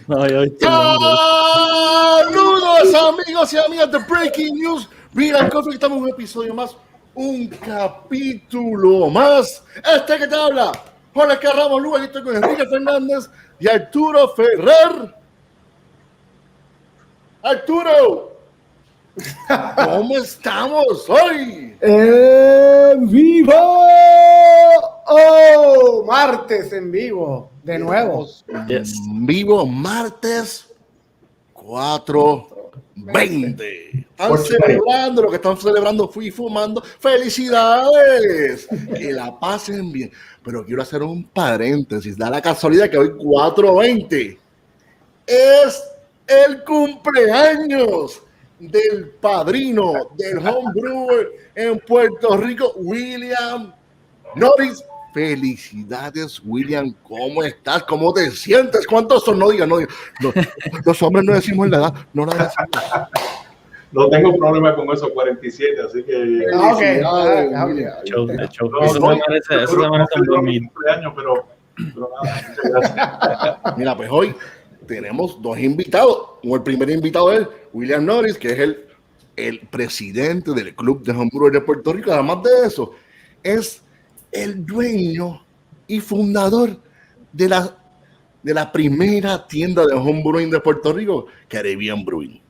No, yo estoy Saludos amigos y amigas de Breaking News. Mira, Coffee, estamos en un episodio más, un capítulo más. Este que te habla, Jorge Carramos Lugo, aquí estoy con Enrique Fernández y Arturo Ferrer. Arturo, ¿cómo estamos hoy? ¡En vivo! ¡Oh! Martes en vivo, de nuevo. Yes. Vivo martes 4:20. Están celebrando lo que están celebrando, fui fumando. ¡Felicidades! Que la pasen bien. Pero quiero hacer un paréntesis. Da la casualidad que hoy 4:20 es el cumpleaños del padrino del homebrewer en Puerto Rico, William Norris. Felicidades, William. ¿Cómo estás? ¿Cómo te sientes? ¿Cuántos son? No digas, no digas. No, los hombres no decimos la edad, no la decimos. No tengo problema con esos 47, así que... Show. No, Eso no, se merece, eso se merece un buen mi meet. cumpleaños, pero nada, muchas gracias. Mira, pues hoy tenemos dos invitados. El primer invitado es William Norris, que es el presidente del Club de Homebrew de Puerto Rico. Además de eso, es el dueño y fundador de la primera tienda de homebrewing de Puerto Rico, Caribbean Brewing.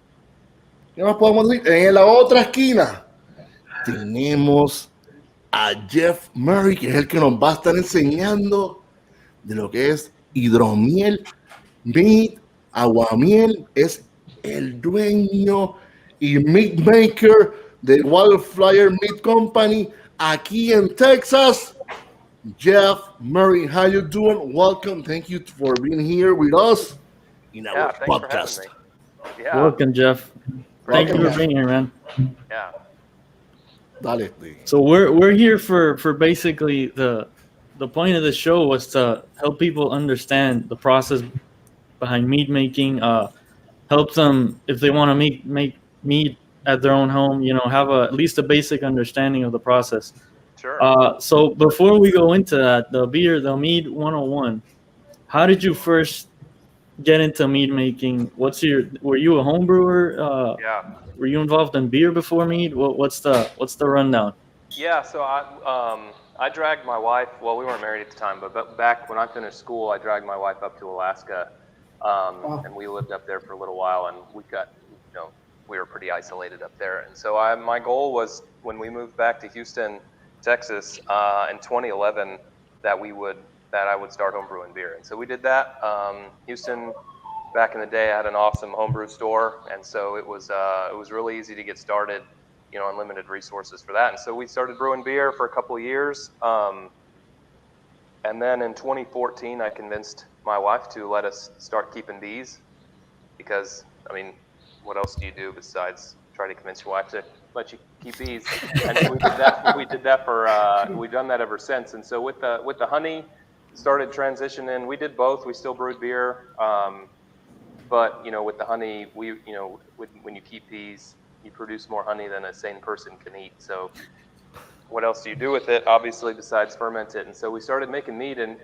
¿Qué más podemos decir? En la otra esquina tenemos a Jeff Murray, que es el que nos va a estar enseñando de lo que es hidromiel, mead, aguamiel. Es el dueño y Meadmaker de Wildflyer Mead Company aquí en Texas. Jeff Murray, how you doing? Welcome. Thank you for being here with us in our podcast. Yeah. Welcome, Jeff. Thank you for being here, man. Yeah. Dale. So we're here for basically the point of the show was to help people understand the process behind mead making, help them if they want to make mead at their own home, have at least a basic understanding of the process. Sure. So before we go into that, the mead 101, how did you first get into mead making? Were you a home brewer? Yeah. Were you involved in beer before mead? What's the rundown? Yeah. So I dragged my wife. Well, we weren't married at the time, but back when I finished school, I dragged my wife up to Alaska, and we lived up there for a little while, and we were pretty isolated up there. And so my goal was when we moved back to Houston, Texas, in 2011, that I would start homebrewing beer. And so we did that. Houston, back in the day, I had an awesome homebrew store, and so it was really easy to get started, unlimited resources for that. And so we started brewing beer for a couple of years. And then in 2014, I convinced my wife to let us start keeping bees, because, what else do you do besides try to convince your wife to let you keep bees? And so we did that for we've done that ever since. And so with the honey, started transitioning. We did both. We still brewed beer, but with the honey, when you keep bees, you produce more honey than a sane person can eat. So what else do you do with it? Obviously, besides ferment it. And so we started making mead, and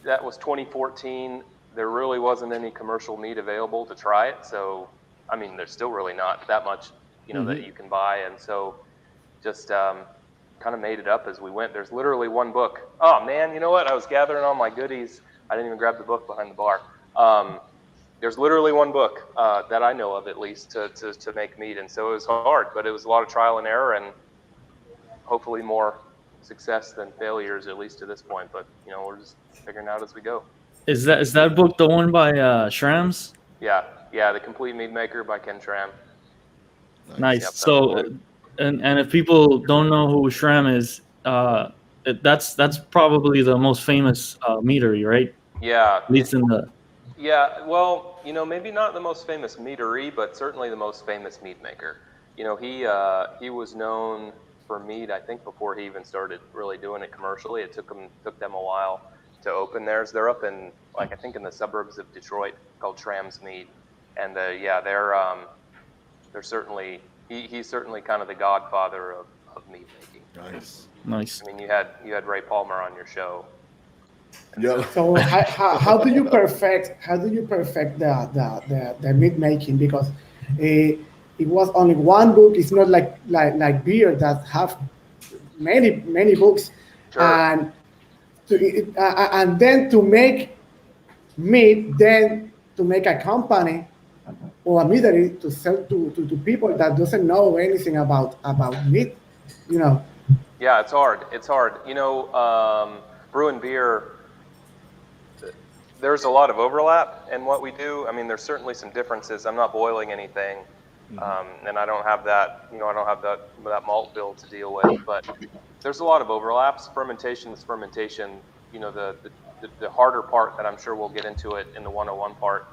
that was 2014. There really wasn't any commercial mead available to try it. So, there's still really not that much, that you can buy. And so just kind of made it up as we went. There's literally one book. Oh, man, you know what? I was gathering all my goodies. I didn't even grab the book behind the bar. There's literally one book that I know of, at least, to make mead. And so it was hard, but it was a lot of trial and error, and hopefully more success than failures, at least to this point. But, we're just figuring out as we go. Is that book the one by Schramm's? Yeah, The Complete Meadmaker by Ken Schramm. Nice. Yep, so, and if people don't know who Schramm is, that's probably the most famous meadery, right? Yeah. At least in the. Yeah. Well, maybe not the most famous meadery, but certainly the most famous mead maker. He was known for mead, I think, before he even started really doing it commercially. It took them a while to open theirs. They're up in, I think, in the suburbs of Detroit, called Schramm's Mead, and they're certainly he's certainly kind of the godfather of mead making. Nice. Nice. You had Ray Palmer on your show. Yeah. So how do you perfect the meat making? Because it was only one book. It's not like beer that have many books, Sure. and and then to make meat, then to make a company or a meadery to sell to people that doesn't know anything about meat, you know. Yeah, it's hard. It's hard. Brewing beer, there's a lot of overlap in what we do. I mean, there's certainly some differences. I'm not boiling anything, and I don't have that. I don't have that malt bill to deal with. But there's a lot of overlaps. Fermentation is fermentation. The harder part that I'm sure we'll get into it in the 101 part.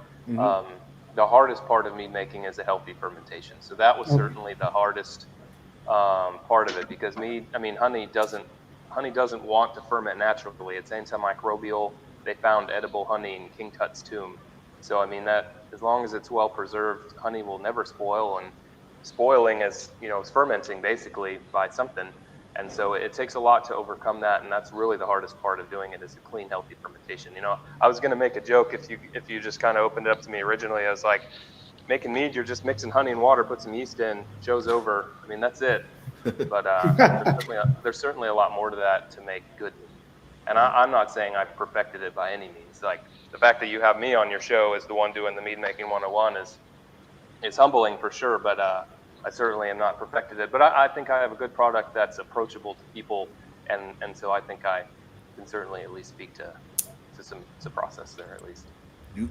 The hardest part of mead making is a healthy fermentation. So that was certainly the hardest part of it, because honey doesn't want to ferment naturally. It's antimicrobial. They found edible honey in King Tut's tomb. So that as long as it's well preserved, honey will never spoil. And spoiling is fermenting basically by something. And so it takes a lot to overcome that, and that's really the hardest part of doing it, is a clean, healthy fermentation. I was going to make a joke if you just kind of opened it up to me originally. I was like, making mead, you're just mixing honey and water, put some yeast in, show's over. That's it. But there's certainly a lot more to that to make good mead. And I'm not saying I've perfected it by any means. Like, the fact that you have me on your show as the one doing the mead making 101 is humbling for sure, but I certainly am not perfected it, but I think I have a good product that's approachable to people, and so I think I can certainly at least speak to some process there at least.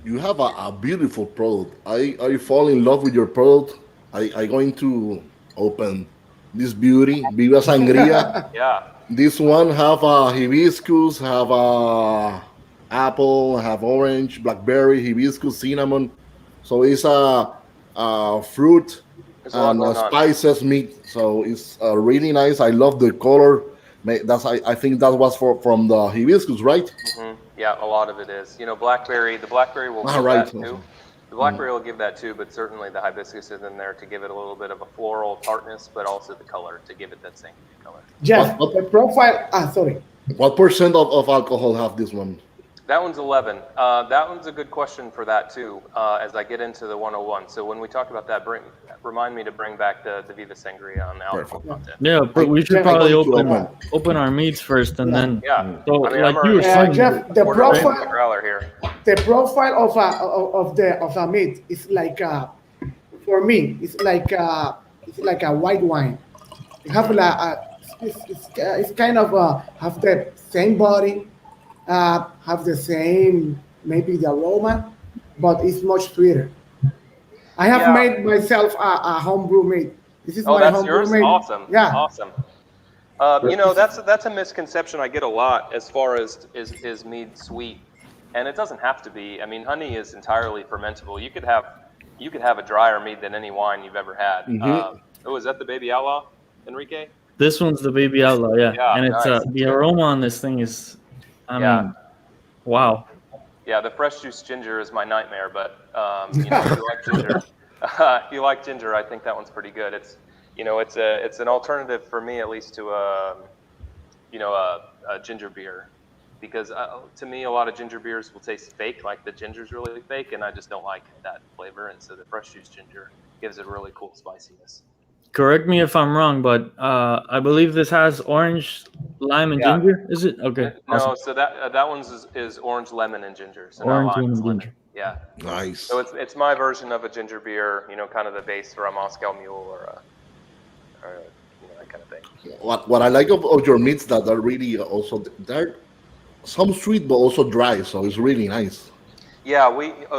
You have a beautiful product. I fall in love with your product. I going to open this beauty, Viva Sangria. Yeah. This one have a hibiscus, have a apple, have orange, blackberry, hibiscus, cinnamon. So it's a fruit and spices meat. So it's really nice. I love the color. I think that was from the hibiscus, right? Mm-hmm. Yeah, a lot of it is. Blackberry. The blackberry will give that too. The blackberry will give that too, but certainly the hibiscus is in there to give it a little bit of a floral tartness, but also the color to give it that same color. Jeff, the profile. Sorry. What percent of alcohol have this one? That one's 11. That one's a good question for that too, as I get into the 101. So when we talk about that, remind me to bring back the Viva Sangria on the alcohol content. Yeah, but we should probably open our meats first, and then. Yeah. So, like you were saying, Jeff, the profile. Here. The profile of a meat is like for me, it's like a white wine. It have it's kind of have the same body. Have the same, maybe the aroma, but it's much sweeter. I have made myself a homebrew mead. This is my homebrew mead. Awesome. Yeah. Awesome. That's a misconception I get a lot as far as is mead sweet, and it doesn't have to be. Honey is entirely fermentable. You could have a drier mead than any wine you've ever had. Is that the Baby Outlaw, Enrique? This one's the Baby Outlaw, yeah. And it's nice. The aroma on this thing is. Wow. Yeah, the fresh juice ginger is my nightmare, but if you like ginger, I think that one's pretty good. It's an alternative for me, at least, to a ginger beer, because to me a lot of ginger beers will taste fake, like the ginger's really fake, and I just don't like that flavor. And so the fresh juice ginger gives it really cool spiciness. Correct me if I'm wrong, but I believe this has orange, lime, and ginger. Is it? Okay. No, awesome. so that one's is orange, lemon, and ginger. So orange, not lime, lemon, lemon. ginger. Yeah. Nice. So it's my version of a ginger beer. Kind of the base for a Moscow Mule or that kind of thing. What I like of your meats that are really also, they're some sweet but also dry, so it's really nice. Yeah,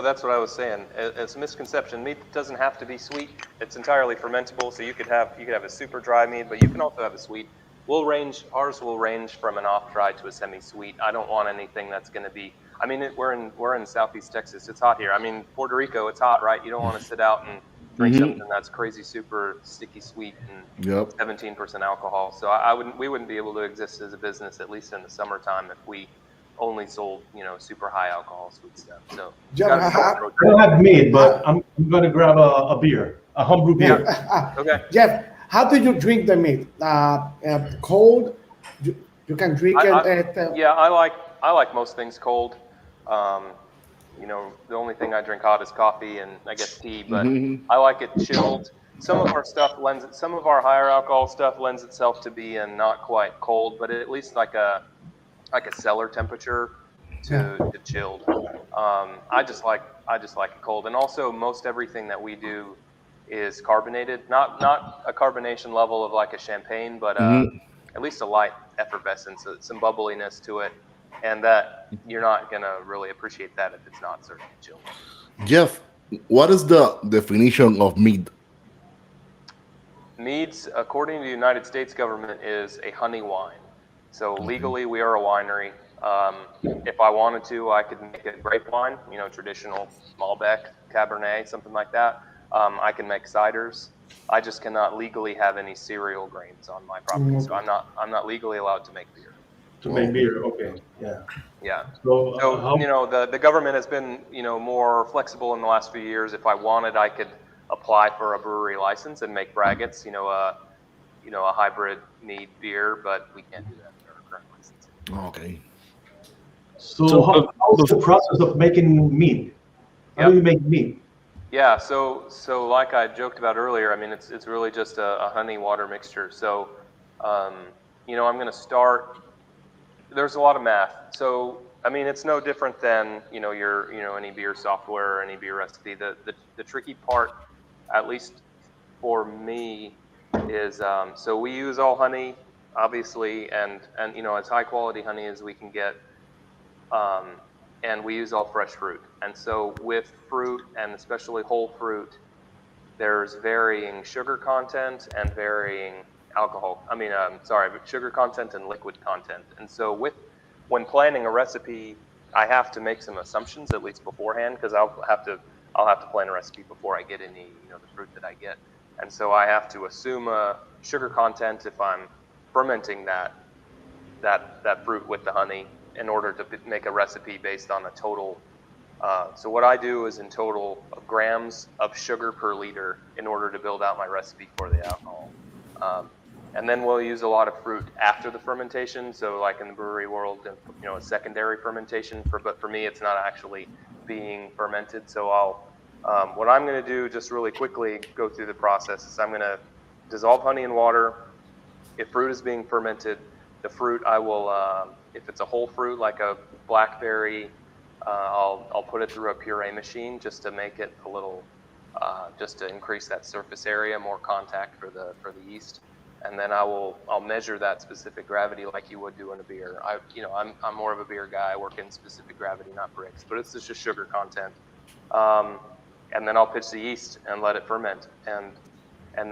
that's what I was saying. It's a misconception. Mead doesn't have to be sweet. It's entirely fermentable, so you could have a super dry mead, but you can also have a sweet. Ours will range from an off dry to a semi-sweet. I don't want anything that's going to be. We're in Southeast Texas. It's hot here. Puerto Rico, it's hot, right? You don't want to sit out and drink something that's crazy, super sticky sweet and 17% alcohol. So we wouldn't be able to exist as a business, at least in the summertime, if we only sold, super high alcohol sweet stuff. So I don't have mead, but I'm going to grab a beer, a homebrew beer. Okay. Jeff, how do you drink the meat? Cold? You can drink it. I like most things cold. You know, the only thing I drink hot is coffee and I guess tea, but I like it chilled. Some of our higher alcohol stuff lends itself to being not quite cold, but at least like a cellar temperature to chilled. I just like it cold, and also most everything that we do is carbonated, not a carbonation level of like a champagne, but at least a light effervescence, some bubbliness to it, and that you're not gonna really appreciate that if it's not served chilled. Jeff, what is the definition of mead? Meads, according to the United States government, is a honey wine. So legally, we are a winery. If I wanted to, I could make a grape wine, you know, traditional Malbec, Cabernet, something like that. I can make ciders. I just cannot legally have any cereal grains on my property, so I'm not legally allowed to make beer. To make beer, okay, yeah. Yeah. So, You know, the government has been, you know, more flexible in the last few years. If I wanted, I could apply for a brewery license and make braggots, you know, a hybrid mead beer, but we can't do that with our current license. Okay. So how's the process of making mead? How do you make mead? Yeah, so like I joked about earlier, I mean, it's really just a honey water mixture. So, you know, I'm going to start. There's a lot of math. So, I mean, it's no different than, you know, any beer software or any beer recipe. The tricky part, at least for me, is so we use all honey, obviously, and you know, as high quality honey as we can get. And we use all fresh fruit. And so with fruit, and especially whole fruit, there's varying sugar content and varying sugar content and liquid content. And so when planning a recipe, I have to make some assumptions, at least beforehand, because I'll have to plan a recipe before I get any, you know, the fruit that I get. And so I have to assume a sugar content if I'm fermenting that fruit with the honey, in order to make a recipe based on a total. So what I do is in total of grams of sugar per liter in order to build out my recipe for the alcohol. And then we'll use a lot of fruit after the fermentation. So like in the brewery world, you know, a secondary fermentation. But for me, it's not actually being fermented. So what I'm going to do, just really quickly go through the process, is I'm going to dissolve honey in water. If fruit is being fermented, the fruit I will, if it's a whole fruit like a blackberry, I'll put it through a puree machine just to make it a little, just to increase that surface area, more contact for the yeast, and then I'll measure that specific gravity like you would do in a beer. I'm more of a beer guy. I work in specific gravity, not Brix, but it's just sugar content, and then I'll pitch the yeast and let it ferment, and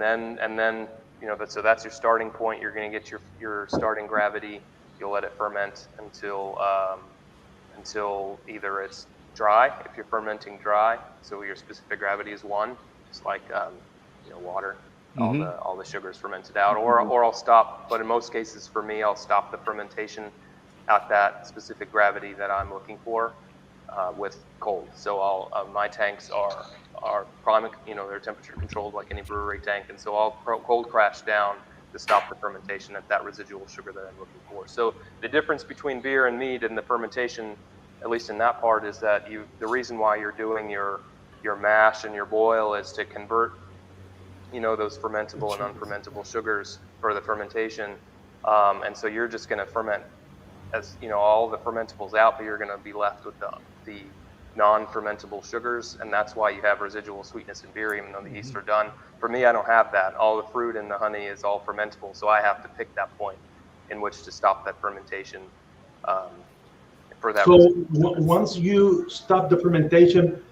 then. You know, so that's your starting point. You're going to get your starting gravity. You'll let it ferment until either it's dry, if you're fermenting dry. So your specific gravity is 1. It's like you know, water. All the sugar is fermented out, or I'll stop. But in most cases, for me, I'll stop the fermentation at that specific gravity that I'm looking for with cold. So my tanks are probably, you know, they're temperature controlled like any brewery tank, and so I'll cold crash down to stop the fermentation at that residual sugar that I'm looking for. So the difference between beer and mead and the fermentation, at least in that part, is that the reason why you're doing your mash and your boil is to convert, you know, those fermentable and unfermentable sugars for the fermentation, and so you're just going to ferment, as you know, all the fermentables out, but you're going to be left with the non-fermentable sugars, and that's why you have residual sweetness in beer, even though the yeast are done. For me, I don't have that. All the fruit and the honey is all fermentable, so I have to pick that point in which to stop that fermentation. For that. So once you stop the fermentation,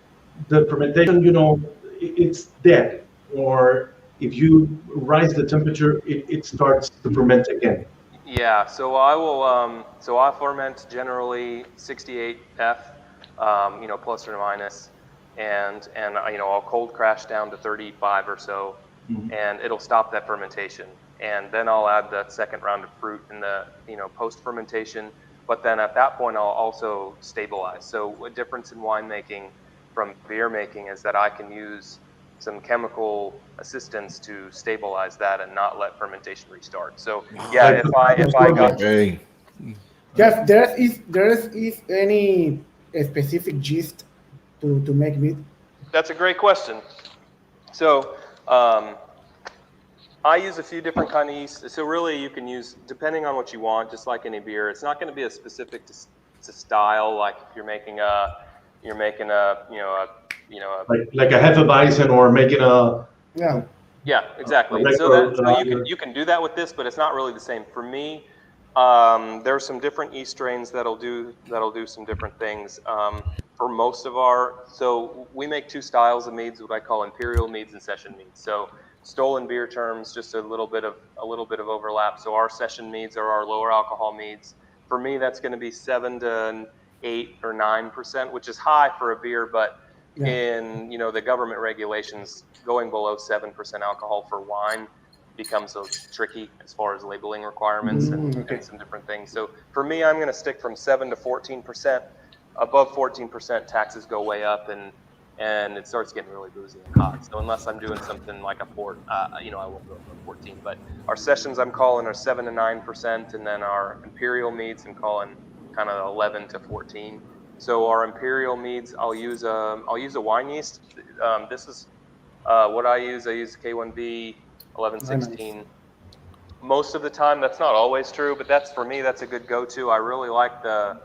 you know, it's dead. Or if you rise the temperature, it starts to ferment again. Yeah. So I ferment generally 68 F. You know, plus or minus, and you know, I'll cold crash down to 35 or so, and it'll stop that fermentation. And then I'll add the second round of fruit in the, you know, post fermentation. But then at that point, I'll also stabilize. So a difference in winemaking from beer making is that I can use some chemical assistance to stabilize that and not let fermentation restart. So yeah, if I got Jeff, there is any specific yeast to make mead? That's a great question. So I use a few different kind of yeast. So really, you can use depending on what you want, just like any beer. It's not going to be as specific to style. Like if you're making a Like a Hefeweizen or making a Yeah. Yeah, exactly. regular, So you can do that with this, but it's not really the same. For me, there are some different yeast strains that'll do some different things. For most of so we make two styles of meads, what I call imperial meads and session meads. So stolen beer terms, just a little bit of overlap. So our session meads are our lower alcohol meads. For me, that's going to be 7 to 8 or 9%, which is high for a beer, but Yeah. in the government regulations, going below 7% alcohol for wine becomes so tricky as far as labeling requirements and some different things. So for me, I'm going to stick from 7 to 14%. Above 14%, taxes go way up and it starts getting really boozy and hot. So unless I'm doing something like a port, I won't go above 14. But our sessions I'm calling are 7 to 9%, and then our imperial meads I'm calling kind of 11 to 14. So our imperial meads, I'll use a wine yeast. This is what I use. I use K1B 1116. Nice. Most of the time, that's not always true, but for me, that's a good go-to. I really like the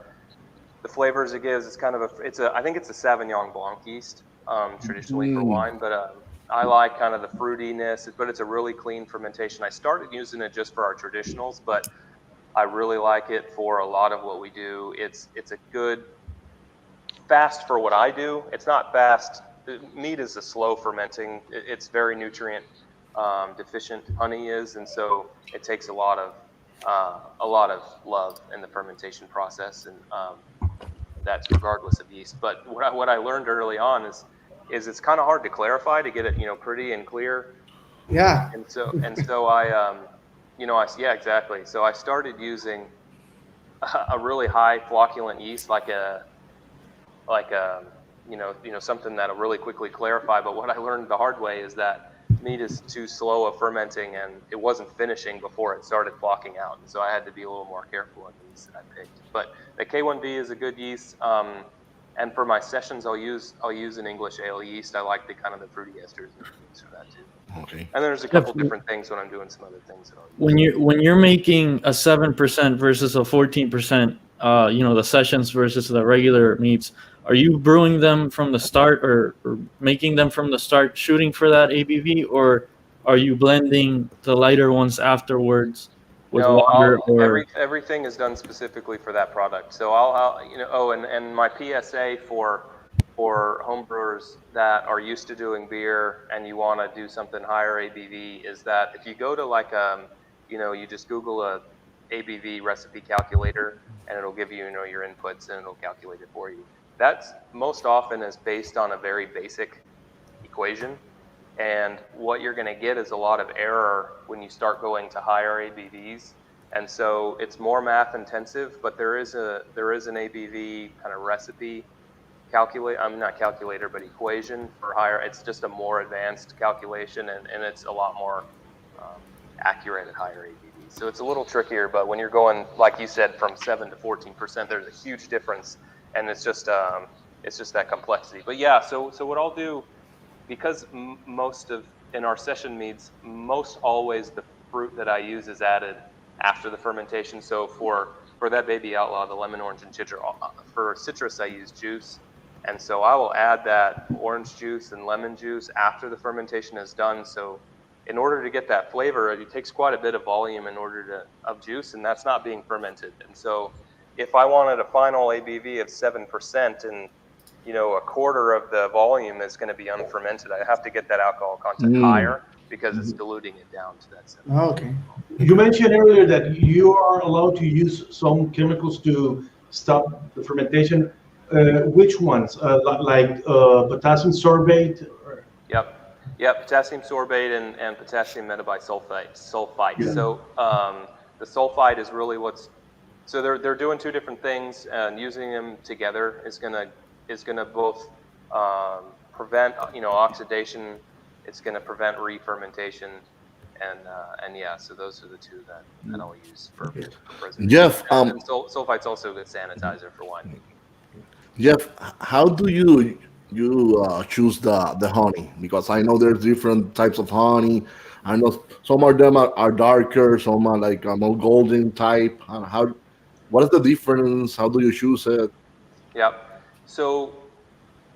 flavors it gives. It's kind of I think it's a Sauvignon Blanc yeast, traditionally for wine, but I like kind of the fruitiness, but it's a really clean fermentation. I started using it just for our traditionals, but I really like it for a lot of what we do. It's a good fast for what I do. It's not fast. Mead is a slow fermenting. It's very nutrient deficient. Honey is, and so it takes a lot of love in the fermentation process, and that's regardless of yeast. But what I learned early on is it's kind of hard to clarify to get it pretty and clear. Yeah. And so I yeah, exactly. So I started using a really high flocculent yeast, like something that'll really quickly clarify. But what I learned the hard way is that mead is too slow of fermenting, and it wasn't finishing before it started flocking out. And so I had to be a little more careful on the yeast that I picked. But the K1B is a good yeast. And for my sessions, I'll use an English ale yeast. I like the kind of the fruity esters and things for that too. Okay. And there's a couple different things when I'm doing some other things that I'll use. When you're making a 7% versus a 14%, the sessions versus the regular meats, are you brewing them from the start or making them from the start, shooting for that ABV, or are you blending the lighter ones afterwards with water? Or Everything is done specifically for that product. So and my PSA for homebrewers that are used to doing beer and you want to do something higher ABV is that if you go to you just Google a ABV recipe calculator and it'll give you your inputs and it'll calculate it for you. That's most often is based on a very basic equation. And what you're going to get is a lot of error when you start going to higher ABVs. And so it's more math intensive, but there is an ABV kind of recipe equation for higher. It's just a more advanced calculation, and it's a lot more accurate at higher ABVs. So it's a little trickier, but when you're going, like you said, from 7 to 14%, there's a huge difference, and it's just that complexity. But yeah, so what I'll do, because in our session meads, most always the fruit that I use is added after the fermentation. So for that baby outlaw, the lemon, orange, and citrus, for citrus I use juice. And so I will add that orange juice and lemon juice after the fermentation is done. So in order to get that flavor, it takes quite a bit of volume of juice, and that's not being fermented. And so if I wanted a final ABV of 7% and a quarter of the volume is going to be unfermented, I have to get that alcohol content higher because it's diluting it down to that 7%. Okay. You mentioned earlier that you are allowed to use some chemicals to stop the fermentation. Which ones? Like potassium sorbate? Yep, potassium sorbate and potassium metabisulfite. Yeah. So the sulfite is really so they're doing two different things, and using them together is gonna both prevent oxidation. It's gonna prevent re-fermentation, and yeah, so those are the two that I'll use for preservation. Jeff, and sulfite's also a good sanitizer for winemaking. Jeff, how do you choose the honey? Because I know there's different types of honey. I know some of them are darker, some are like a more golden type. What is the difference? How do you choose it? Yep. So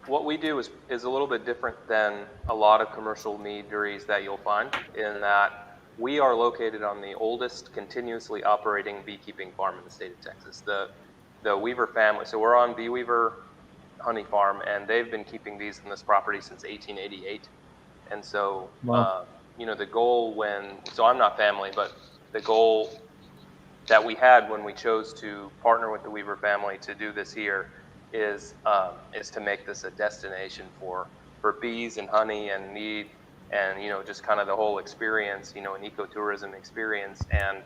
what we do is a little bit different than a lot of commercial meaderies that you'll find, in that we are located on the oldest continuously operating beekeeping farm in the state of Texas, the Weaver family. So we're on Bee Weaver Honey Farm, and they've been keeping bees in this property since 1888. And so, Wow. The goal so I'm not family, but the goal that we had when we chose to partner with the Weaver family to do this here is to make this a destination for bees and honey and mead, and just kind of the whole experience, an ecotourism experience. And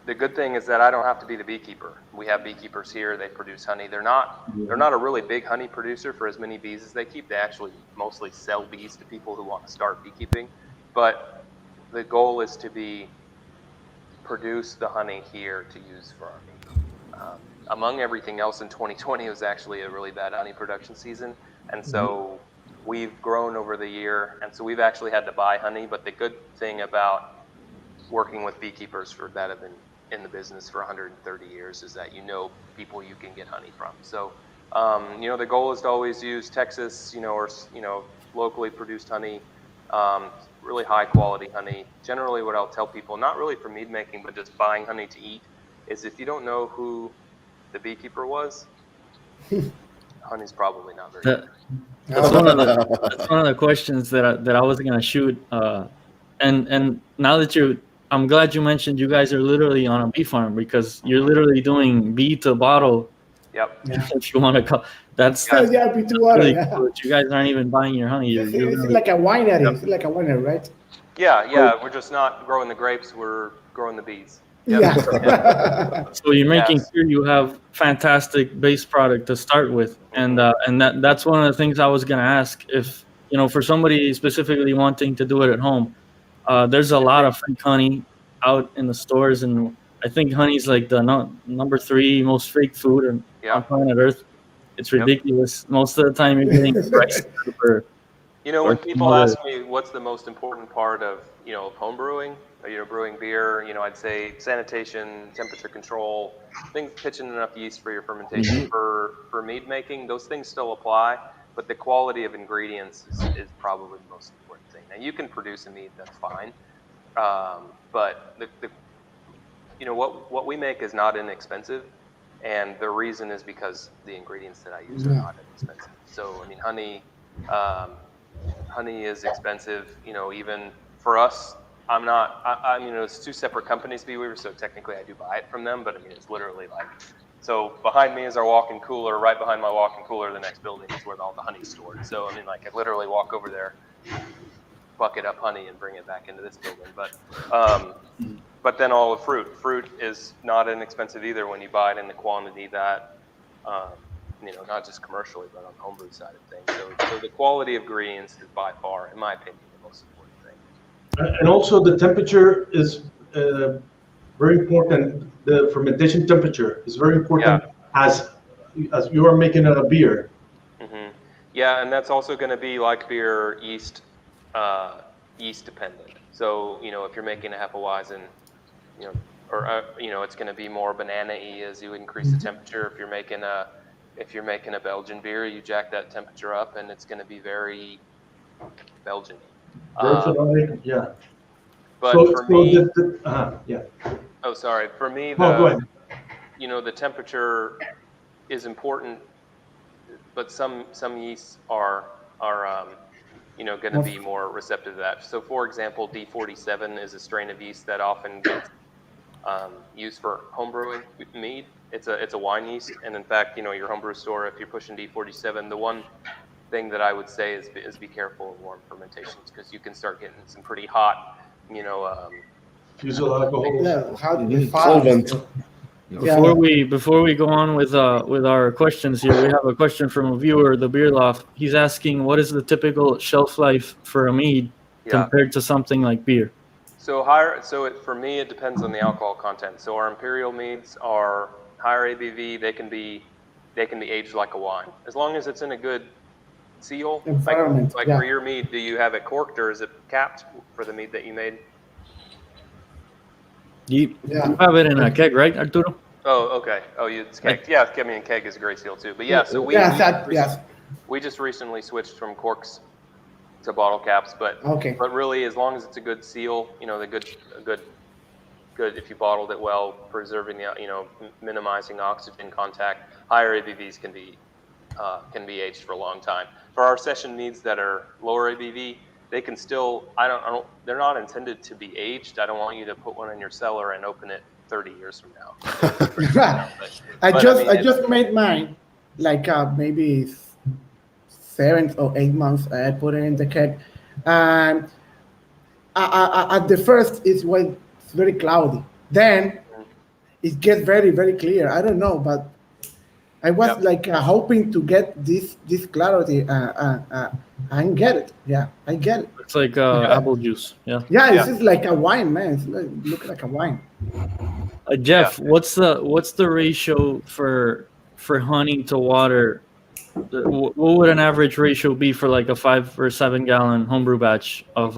the good thing is that I don't have to be the beekeeper. We have beekeepers here. They produce honey. They're not a really big honey producer for as many bees as they keep. They actually mostly sell bees to people who want to start beekeeping. But the goal is to produce the honey here to use for our mead. Among everything else, in 2020 was actually a really bad honey production season, and so we've grown over the year, and so we've actually had to buy honey. But the good thing about working with beekeepers that have been in the business for 130 years is that people you can get honey from. So the goal is to always use Texas, or locally produced honey, really high quality honey. Generally, what I'll tell people, not really for mead making, but just buying honey to eat, is if you don't know who the beekeeper was, honey's probably not very good. That's one of the questions that I was gonna shoot. And now that I'm glad you mentioned you guys are literally on a bee farm, because you're literally doing bee to bottle. Yep. If you want to call, that's bee to water. really cool. You guys aren't even buying your honey. It's like a winery. Yep. It's like a winery, right? Yeah. We're just not growing the grapes. We're growing the bees. Yep. Yeah. So you're making sure you have fantastic base product to start with, and that's one of the things I was gonna ask. If for somebody specifically wanting to do it at home, there's a lot of fake honey out in the stores, and I think honey's like the number 3 most fake food on planet Earth. It's ridiculous. Most of the time, you're getting priced for. When people ask me what's the most important part of home brewing, brewing beer, I'd say sanitation, temperature control, things, pitching enough yeast for your fermentation. For mead making, those things still apply, but the quality of ingredients is probably the most important thing. Now, you can produce a mead, that's fine, but what we make is not inexpensive, and the reason is because the ingredients that I use are not inexpensive. So, honey is expensive, even for us. It's 2 separate companies, Bee Weaver, so technically I do buy it from them, but it's literally so behind me is our walk-in cooler. Right behind my walk-in cooler, the next building is where all the honey's stored. So, I literally walk over there, bucket up honey, and bring it back into this building. But then all the fruit. Fruit is not inexpensive either when you buy it in the quantity that, not just commercially, but on the homebrew side of things. So the quality of ingredients is by far, in my opinion, the most important thing. And also the temperature is very important. The fermentation temperature is very important as you are making a beer. Mm-hmm. Yeah, and that's also going to be like beer, yeast dependent. So if you're making a Hefeweizen, it's going to be more banana-y as you increase the temperature. If you're making a Belgian beer, you jack that temperature up, and it's going to be very Belgian. Yeah. But for me, Oh, sorry. For me, go ahead. The temperature is important, but some yeasts are going to be more receptive to that. So, for example, D47 is a strain of yeast that often gets used for homebrewing mead. It's a wine yeast, and in fact, your homebrew store, if you're pushing D47, the one thing that I would say is be careful of warm fermentations, because you can start getting some pretty hot, fusel alcohol. Solvent. Before we go on with our questions here, we have a question from a viewer, the Beer Loft. He's asking, what is the typical shelf life for a mead compared to something like beer? For me, it depends on the alcohol content. So our imperial meads are higher ABV. They can be aged like a wine, as long as it's in a good seal. Environment. Like for your mead, do you have it corked or is it capped for the mead that you made? You have it in a keg, right, Arturo? Oh, okay. Oh, it's keg. Yeah, I mean, keg is a great seal too. But yeah, so we just recently switched from corks to bottle caps, but really, as long as it's a good seal, a good. If you bottled it well, preserving the minimizing oxygen contact, higher ABVs can be aged for a long time. For our session meads that are lower ABV, they can still. They're not intended to be aged. I don't want you to put one in your cellar and open it 30 years from now. I just made mine like maybe 7 or 8 months. I put it in the keg, and at the first it's very cloudy. Then it gets very, very clear. I don't know, but I was hoping to get this clarity. I get it. Yeah, I get it. It's like apple juice. Yeah. Yeah, it's just like a wine, man. It's look like a wine. Jeff, what's the ratio for honey to water? What would an average ratio be for like a 5 or 7 gallon homebrew batch of?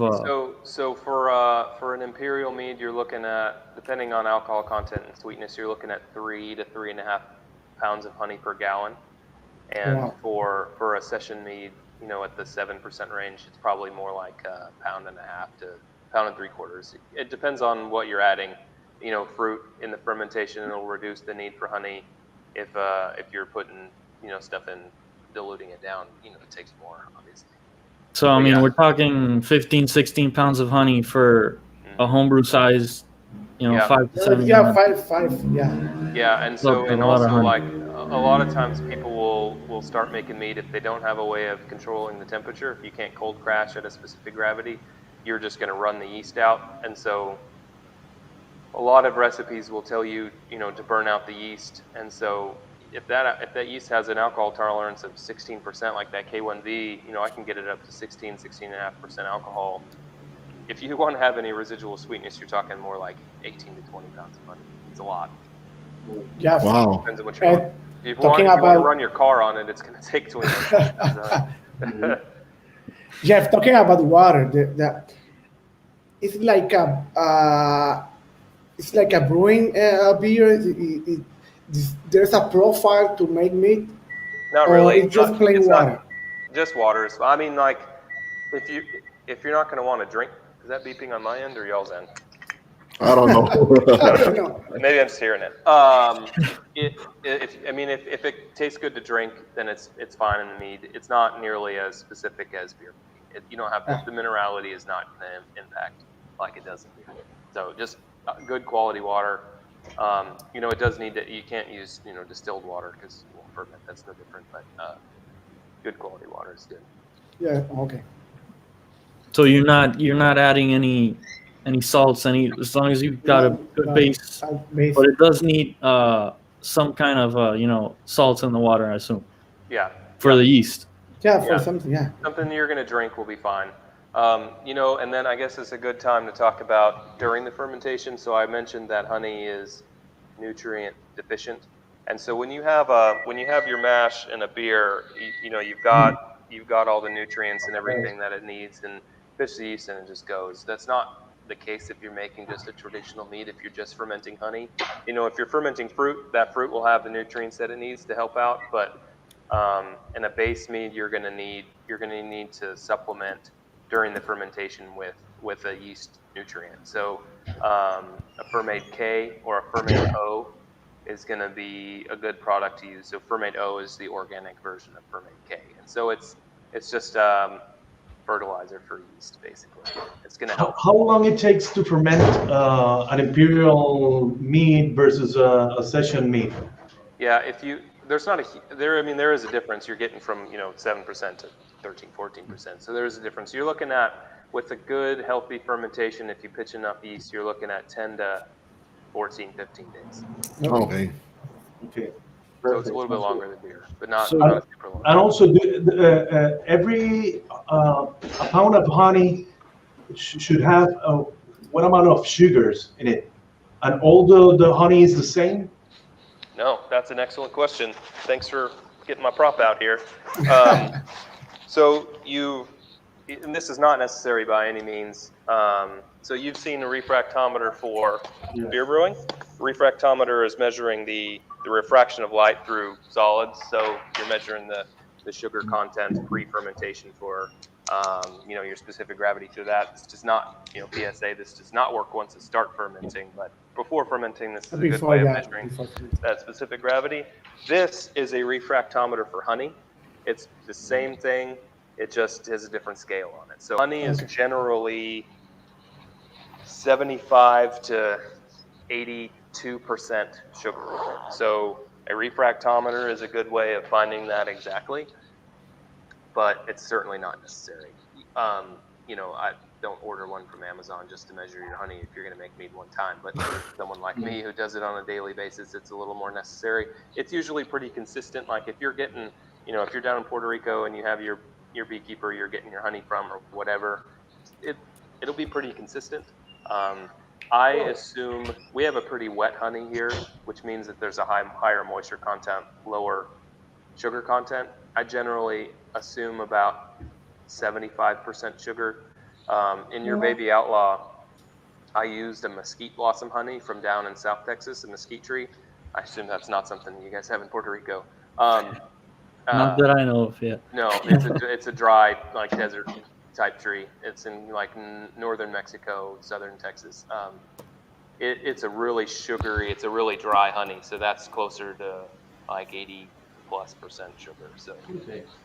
So for an imperial mead, you're looking at, depending on alcohol content and sweetness, you're looking at 3 to 3.5 pounds of honey per gallon. And for a session mead, at the 7% range, it's probably more like 1.5 pounds to 1.75 pounds. It depends on what you're adding. Fruit in the fermentation, it'll reduce the need for honey. If you're putting stuff in, diluting it down, it takes more, obviously. So I mean, we're talking 15, 16 pounds of honey for a homebrew size, 5 to 7. Yeah, five. Yeah. Yeah, and so also like a lot of times people will start making mead if they don't have a way of controlling the temperature. If you can't cold crash at a specific gravity, you're just going to run the yeast out, and so a lot of recipes will tell you, to burn out the yeast, and so. If that yeast has an alcohol tolerance of 16%, like that K1V, I can get it up to 16.5% alcohol. If you want to have any residual sweetness, you're talking more like 18 to 20 pounds of honey. It's a lot. Yeah. Wow. Depends on what you want. If you want to run your car on it, it's going to take 20 minutes. Jeff, talking about water, it's like a brewing beer. There's a profile to make mead? Not really. It's just plain water? Just water. I mean, like, if you're not going to want to drink, is that beeping on my end or y'all's end? I don't know. Maybe I'm just hearing it. If it tastes good to drink, then it's fine in the mead. It's not nearly as specific as beer. You don't have the minerality is not going to impact like it does in beer. So just good quality water. It does need that. You can't use distilled water because it won't ferment. That's no different. But good quality water is good. Yeah. Okay. So you're not adding any salts, as long as you've got a good base. But it does need some kind of salts in the water, I assume. Yeah. For the yeast. Yeah, for something. Yeah. Something you're going to drink will be fine. And then I guess it's a good time to talk about during the fermentation. So I mentioned that honey is nutrient deficient, and so when you have your mash in a beer, you've got all the nutrients and everything that it needs, and fish the yeast and it just goes. That's not the case if you're making just a traditional mead. If you're just fermenting honey, if you're fermenting fruit, that fruit will have the nutrients that it needs to help out. But in a base mead, you're going to need to supplement during the fermentation with a yeast nutrient. So a Fermate K or a Fermate O is going to be a good product to use. So Fermate O is the organic version of Fermate K, and so it's just fertilizer for yeast, basically. It's going to help. How long it takes to ferment an imperial mead versus a session mead? Yeah, there is a difference. You're getting from 7% to 13-14%. So there is a difference. You're looking at, with a good healthy fermentation, if you pitch enough yeast, you're looking at 10 to 14, 15 days. Okay. So it's a little bit longer than beer, but not super long. And also, every a pound of honey should have what amount of sugars in it? And all the honey is the same? No, that's an excellent question. Thanks for getting my prop out here. So and this is not necessary by any means. So you've seen a refractometer for beer brewing. The refractometer is measuring the refraction of light through solids. So you're measuring the sugar content pre-fermentation for your specific gravity through that. This does not, PSA, this does not work once it starts fermenting, but before fermenting, this is a good way of measuring that specific gravity. This is a refractometer for honey. It's the same thing. It just has a different scale on it. So honey is generally 75 to 82% sugar. So a refractometer is a good way of finding that exactly, but it's certainly not necessary. I don't order one from Amazon just to measure your honey if you're going to make mead one time, but for someone like me who does it on a daily basis, it's a little more necessary. It's usually pretty consistent. Like if you're getting, if you're down in Puerto Rico and you have your beekeeper you're getting your honey from or whatever, it'll be pretty consistent. I assume we have a pretty wet honey here, which means that there's a higher moisture content, lower sugar content. I generally assume about 75% sugar. In your Baby Outlaw, I used a mesquite blossom honey from down in South Texas, a mesquite tree. I assume that's not something you guys have in Puerto Rico. Not that I know of yet. No, it's a dry, like desert type tree. It's in like northern Mexico, southern Texas. It's a really sugary, it's a really dry honey. So that's closer to like 80+% sugar. So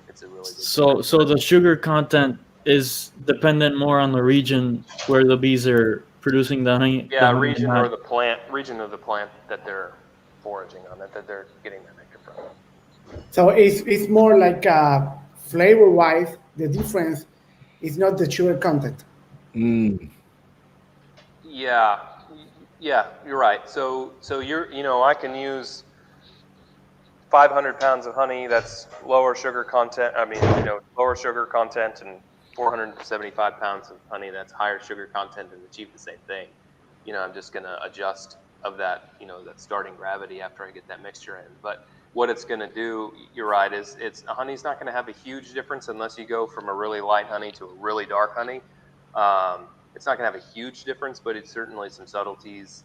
it's a really good So the sugar content is dependent more on the region where the bees are producing the honey. Yeah, region of the plant that they're foraging on, that they're getting their nectar from. So it's more like flavor-wise, the difference is not the sugar content. Yeah, you're right. So I can use 500 pounds of honey that's lower sugar content. Lower sugar content, and 475 pounds of honey that's higher sugar content and achieve the same thing. I'm just going to adjust of that, that starting gravity after I get that mixture in. But what it's going to do, you're right, is honey's not going to have a huge difference unless you go from a really light honey to a really dark honey. It's not going to have a huge difference, but it's certainly some subtleties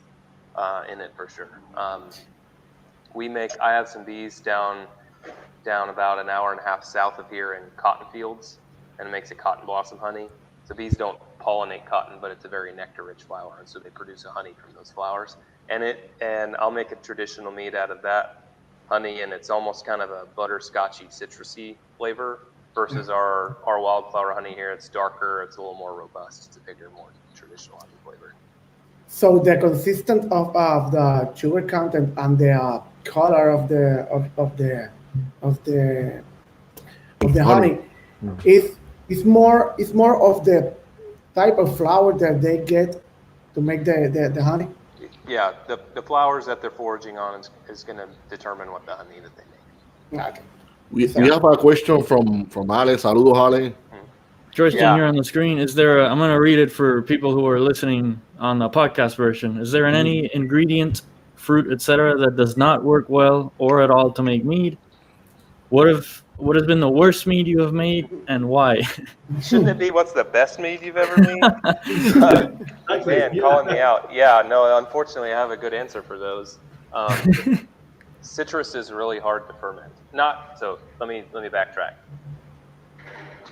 in it for sure. I have some bees down about an hour and a half south of here in cotton fields, and it makes a cotton blossom honey. So bees don't pollinate cotton, but it's a very nectar-rich flower, and so they produce a honey from those flowers. And I'll make a traditional mead out of that honey, and it's almost kind of a butterscotchy, citrusy flavor versus our wildflower honey here. It's darker, it's a little more robust, it's a bigger, more traditional honey flavor. So the consistent of the sugar content and the color of the honey is more of the type of flower that they get to make the honey. Yeah, the flowers that they're foraging on is going to determine what the honey that they make. Okay. We have a question from Ale. Saludos, Ale. Tristan, here on the screen, I'm going to read it for people who are listening on the podcast version. Is there any ingredient, fruit, etc., that does not work well or at all to make mead? What has been the worst mead you have made, and why? Shouldn't it be what's the best mead you've ever made? Man, calling me out. Yeah, no, unfortunately, I have a good answer for those. Citrus is really hard to ferment. Let me backtrack.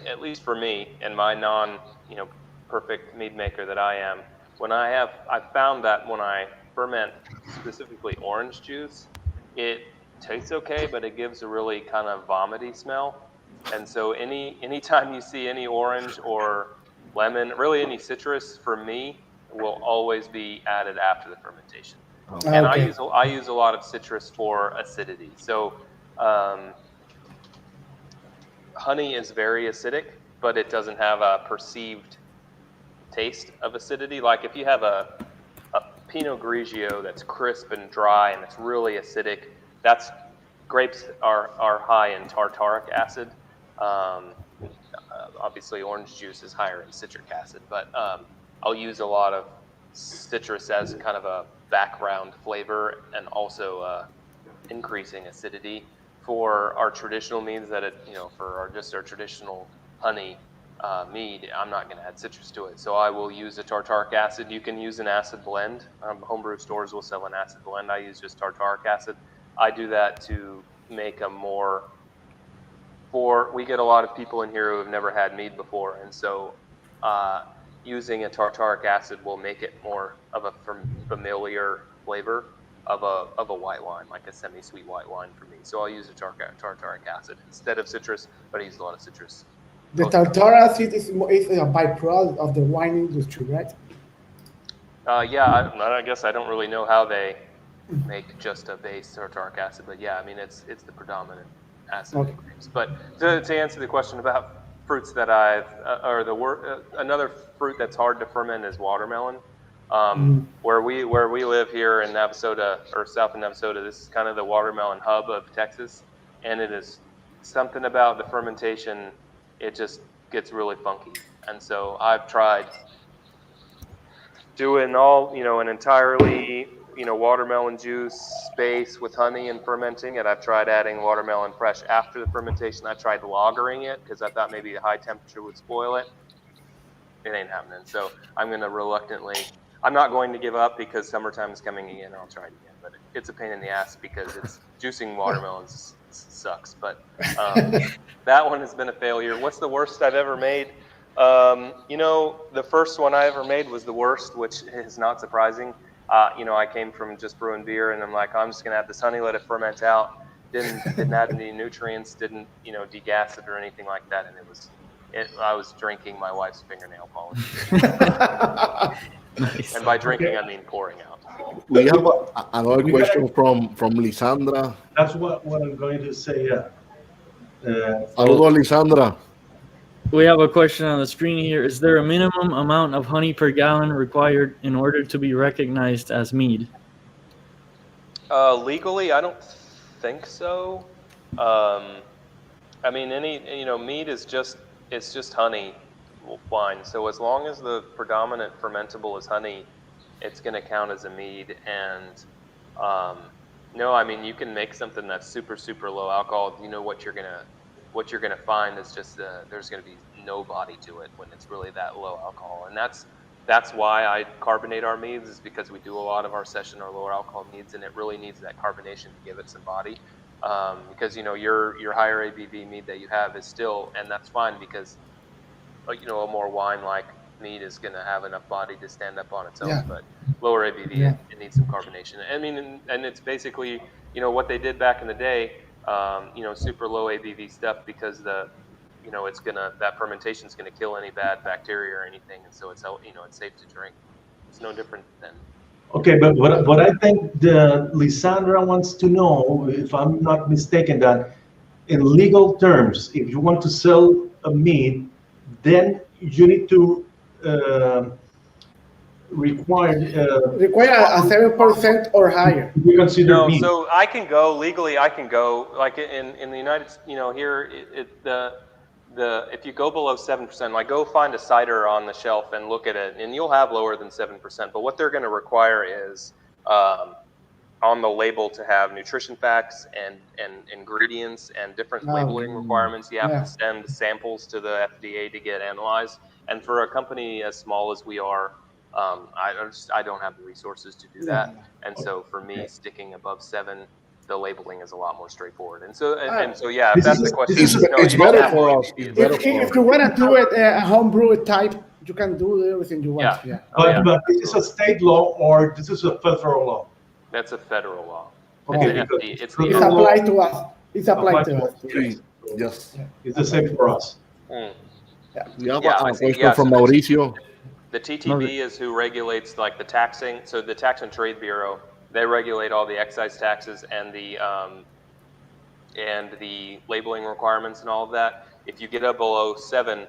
At least for me and my perfect mead maker that I am, I found that when I ferment specifically orange juice, it tastes okay, but it gives a really kind of vomity smell. And so anytime you see any orange or lemon, really any citrus, for me, will always be added after the fermentation. Okay. And I use a lot of citrus for acidity. So honey is very acidic, but it doesn't have a perceived taste of acidity. Like if you have a Pinot Grigio that's crisp and dry and it's really acidic, grapes are high in tartaric acid. Obviously, orange juice is higher in citric acid, but I'll use a lot of citrus as kind of a background flavor and also increasing acidity. For our traditional meads for our traditional honey mead, I'm not going to add citrus to it. So I will use a tartaric acid. You can use an acid blend. Homebrew stores will sell an acid blend. I use just tartaric acid. I do that to make we get a lot of people in here who have never had mead before. And so using a tartaric acid will make it more of a familiar flavor of a white wine, like a semi-sweet white wine for me. So I'll use a tartaric acid instead of citrus, but I use a lot of citrus. The tartaric acid is a byproduct of the wine industry, right? Yeah, I guess I don't really know how they make just a base tartaric acid, but yeah, I mean it's the predominant acid in grapes. But to answer the question about fruits that another fruit that's hard to ferment is watermelon. Where we live here in Navasota or south of Navasota, this is kind of the watermelon hub of Texas, and it is something about the fermentation. It just gets really funky, and so I've tried doing an entirely watermelon juice base with honey and fermenting it. I've tried adding watermelon fresh after the fermentation. I tried lagering it because I thought maybe the high temperature would spoil it. It ain't happening. So I'm not going to give up because summertime is coming again. I'll try it again, but it's a pain in the ass because juicing watermelons sucks. But that one has been a failure. What's the worst I've ever made? The first one I ever made was the worst, which is not surprising. I came from just brewing beer, and I'm like, I'm just gonna add this honey, let it ferment out. Didn't add any nutrients, didn't degas it or anything like that, and I was drinking my wife's fingernail polish. Nice. And by drinking, I mean pouring out. We have another question from Lisandra. That's what I'm going to say. Saludos, Lisandra. We have a question on the screen here. Is there a minimum amount of honey per gallon required in order to be recognized as mead? Legally, I don't think so. I mean, mead is just honey wine. So as long as the predominant fermentable is honey, it's going to count as a mead. And no, I mean, you can make something that's super, super low alcohol. What you're gonna find is just there's gonna be no body to it when it's really that low alcohol, and that's why I carbonate our meads, is because we do a lot of our session or lower alcohol meads, and it really needs that carbonation to give it some body. Because your higher ABV mead that you have is still, and that's fine because a more wine-like mead is gonna have enough body to stand up on its own, but lower ABV it needs some carbonation. I mean, and it's basically what they did back in the day. Super low ABV stuff because that fermentation is gonna kill any bad bacteria or anything, and so it's safe to drink. It's no different than. Okay, but what I think Lisandra wants to know, if I'm not mistaken, that in legal terms, if you want to sell a mead, then you need to require a 7% or higher. You consider mead. So I can go legally. I can go like in the United, here if you go below 7%, like go find a cider on the shelf and look at it, and you'll have lower than 7%. But what they're going to require is on the label to have nutrition facts and ingredients and different labeling requirements. You have to send samples to the FDA to get analyzed. And for a company as small as we are, I don't have the resources to do that. And so for me, sticking above 7, the labeling is a lot more straightforward. And so yeah, if that's the question. It's better for us. If you want to do it a homebrew type, you can do everything you want. Yeah. But this is a state law or this is a federal law? That's a federal law. Okay. It's applied to us. It's applied to us. Yes. It's the same for us. We have a question from Mauricio. The TTB is who regulates like the taxing. So the Tax and Trade Bureau, they regulate all the excise taxes and the labeling requirements and all of that. If you get up below 7,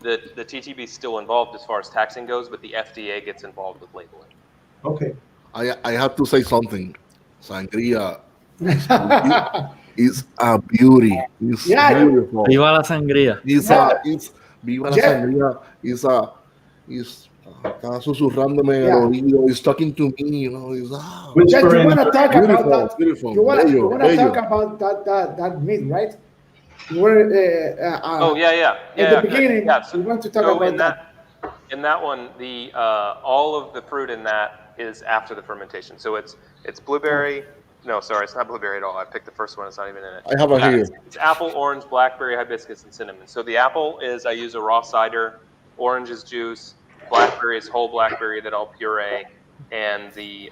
the TTB is still involved as far as taxing goes, but the FDA gets involved with labeling. Okay. I have to say something. Sangria is a beauty. It's beautiful. Viva la sangría. Viva la sangria. It's Estaba susurrándome al oído. He's talking to me, you know. He's, Jeff, you Whispering. want to talk Beautiful, about that? beautiful. You want Bello, to bello. talk about that meat, right? You were Yeah. at the beginning. Yeah. So, we want to talk so about in that one, the all of the fruit in that is after the fermentation. So it's blueberry. No, sorry, it's not blueberry at all. I picked the first one. It's not even in it. I have it here. It's apple, orange, blackberry, hibiscus, and cinnamon. So the apple is I use a raw cider. Orange is juice. Blackberry is whole blackberry that I'll puree, and the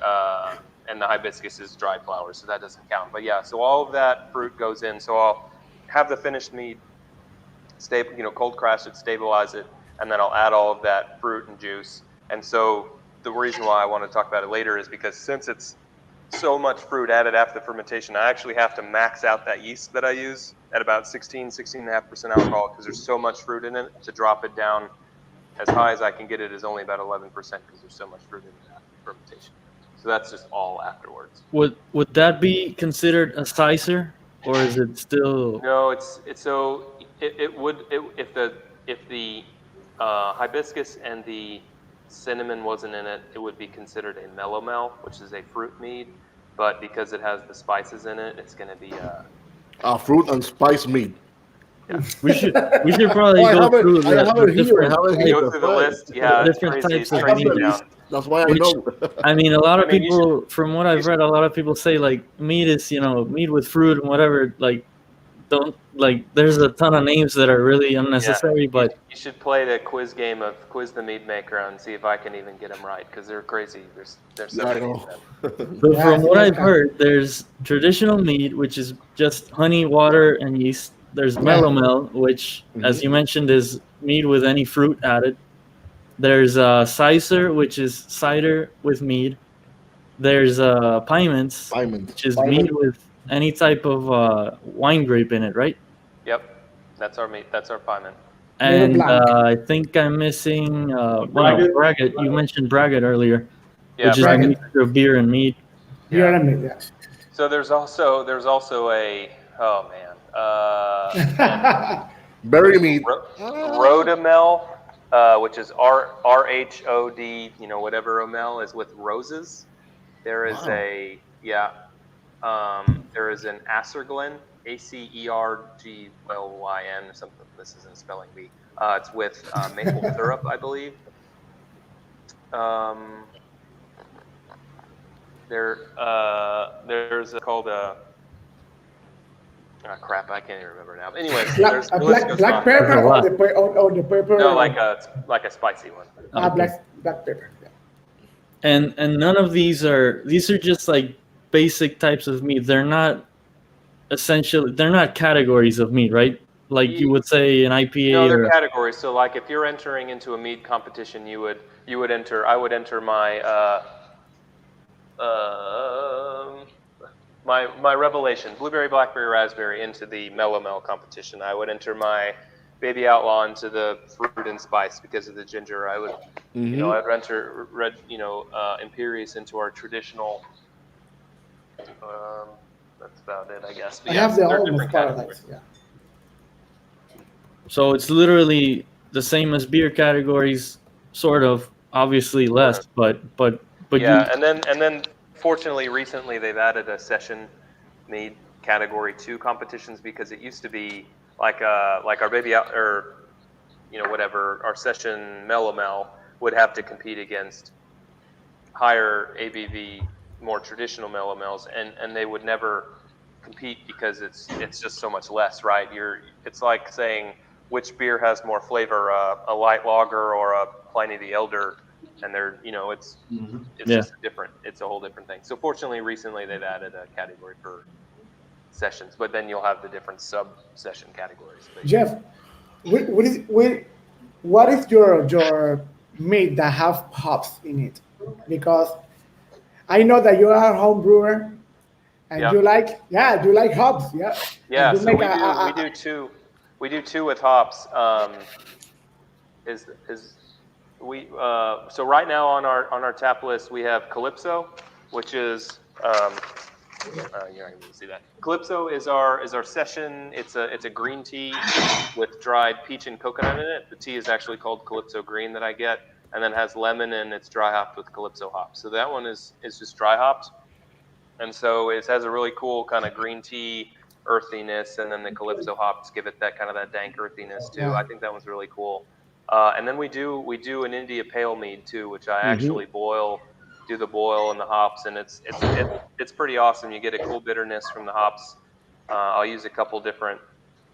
hibiscus is dried flowers. So that doesn't count. But yeah, so all of that fruit goes in. So I'll have the finished mead, cold crash it, stabilize it, and then I'll add all of that fruit and juice. And so the reason why I want to talk about it later is because since it's so much fruit added after the fermentation, I actually have to max out that yeast that I use at about 16.5% alcohol because there's so much fruit in it. To drop it down as high as I can get it is only about 11% because there's so much fruit in it after fermentation. So that's just all afterwards. Would that be considered a sizer, or is it still? No, if the hibiscus and the cinnamon wasn't in it, it would be considered a melomel, which is a fruit mead. But because it has the spices in it, it's going to be A fruit and spice mead. yeah. We should probably go through the different Go through the list. Yeah, it's different crazy. types It's of crazy mead. down. That's why I know. I mean, a lot of I mean, you people, from what I've read, a lot of people say like mead is, mead with fruit and whatever. Like, don't like. There's a ton of names that are really unnecessary, but You should play the quiz game of Quiz the Meadmaker and see if I can even get them right because they're crazy. There's so I many know. of them. but Yeah, from what yeah, I've heard, there's traditional mead, which is just honey, water, and yeast. There's melomel, which, as you mentioned, is mead with any fruit added. There's sizer, which is cider with mead. There's piments, which is mead with any type of wine grape in it, right? Yep, that's our meat. That's our piment. And Blanc. I think I'm missing Braggot. braggot. You mentioned braggot earlier, Yeah, which is a braggot. mixture of beer and mead. You're a meat, yeah. So there's also a Berry mead. Rhodamel, which is RHOD, whatever omel is with roses. There is there is an Acerglyn, ACERGLYN or something. This isn't a spelling bee. It's with maple syrup, I believe. There's called a crap, I can't even remember now. Anyway, black pepper or the pepper. No, like a spicy one. Black pepper. Yeah. And none of these are just like basic types of meat. They're not categories of meat, right? Like you would say an IPA. No, they're or categories. So like if you're entering into a mead competition, I would enter my revelation, blueberry, blackberry, raspberry into the melomel competition. I would enter my baby outlaw into the fruit and spice because of the ginger. I would, I'd enter Imperious into our traditional. That's about it, I guess. But I have the they're almost different paradise. categories. Yeah. So it's literally the same as beer categories, sort of. Obviously less, but yeah. And then fortunately recently they've added a session mead category 2 competitions because it used to be like our baby out or whatever our session melomel would have to compete against higher ABV, more traditional melomels, and they would never compete because it's just so much less, right? It's like saying which beer has more flavor, a light lager or a Pliny the Elder, and they're it's just different. It's a whole different thing. So fortunately, recently they've added a category for sessions, but then you'll have the different sub-session categories. Jeff, what is your meat that have hops in it? Because I know that you are a home brewer and you like hops, yeah. Yeah, so we do two with hops. So right now on our tap list we have Calypso, which is you're not going to see that. Calypso is our session. It's a green tea with dried peach and coconut in it. The tea is actually called Calypso Green that I get. and then has lemon, and it's dry hopped with Calypso hops. So that one is just dry hopped, and so it has a really cool kind of green tea earthiness, and then the Calypso hops give it that kind of that dank earthiness too. Yeah. I think that one's really cool. And then we do an India Pale Mead too, which I actually do the boil and the hops, and it's pretty awesome. You get a cool bitterness from the hops. I'll use a couple different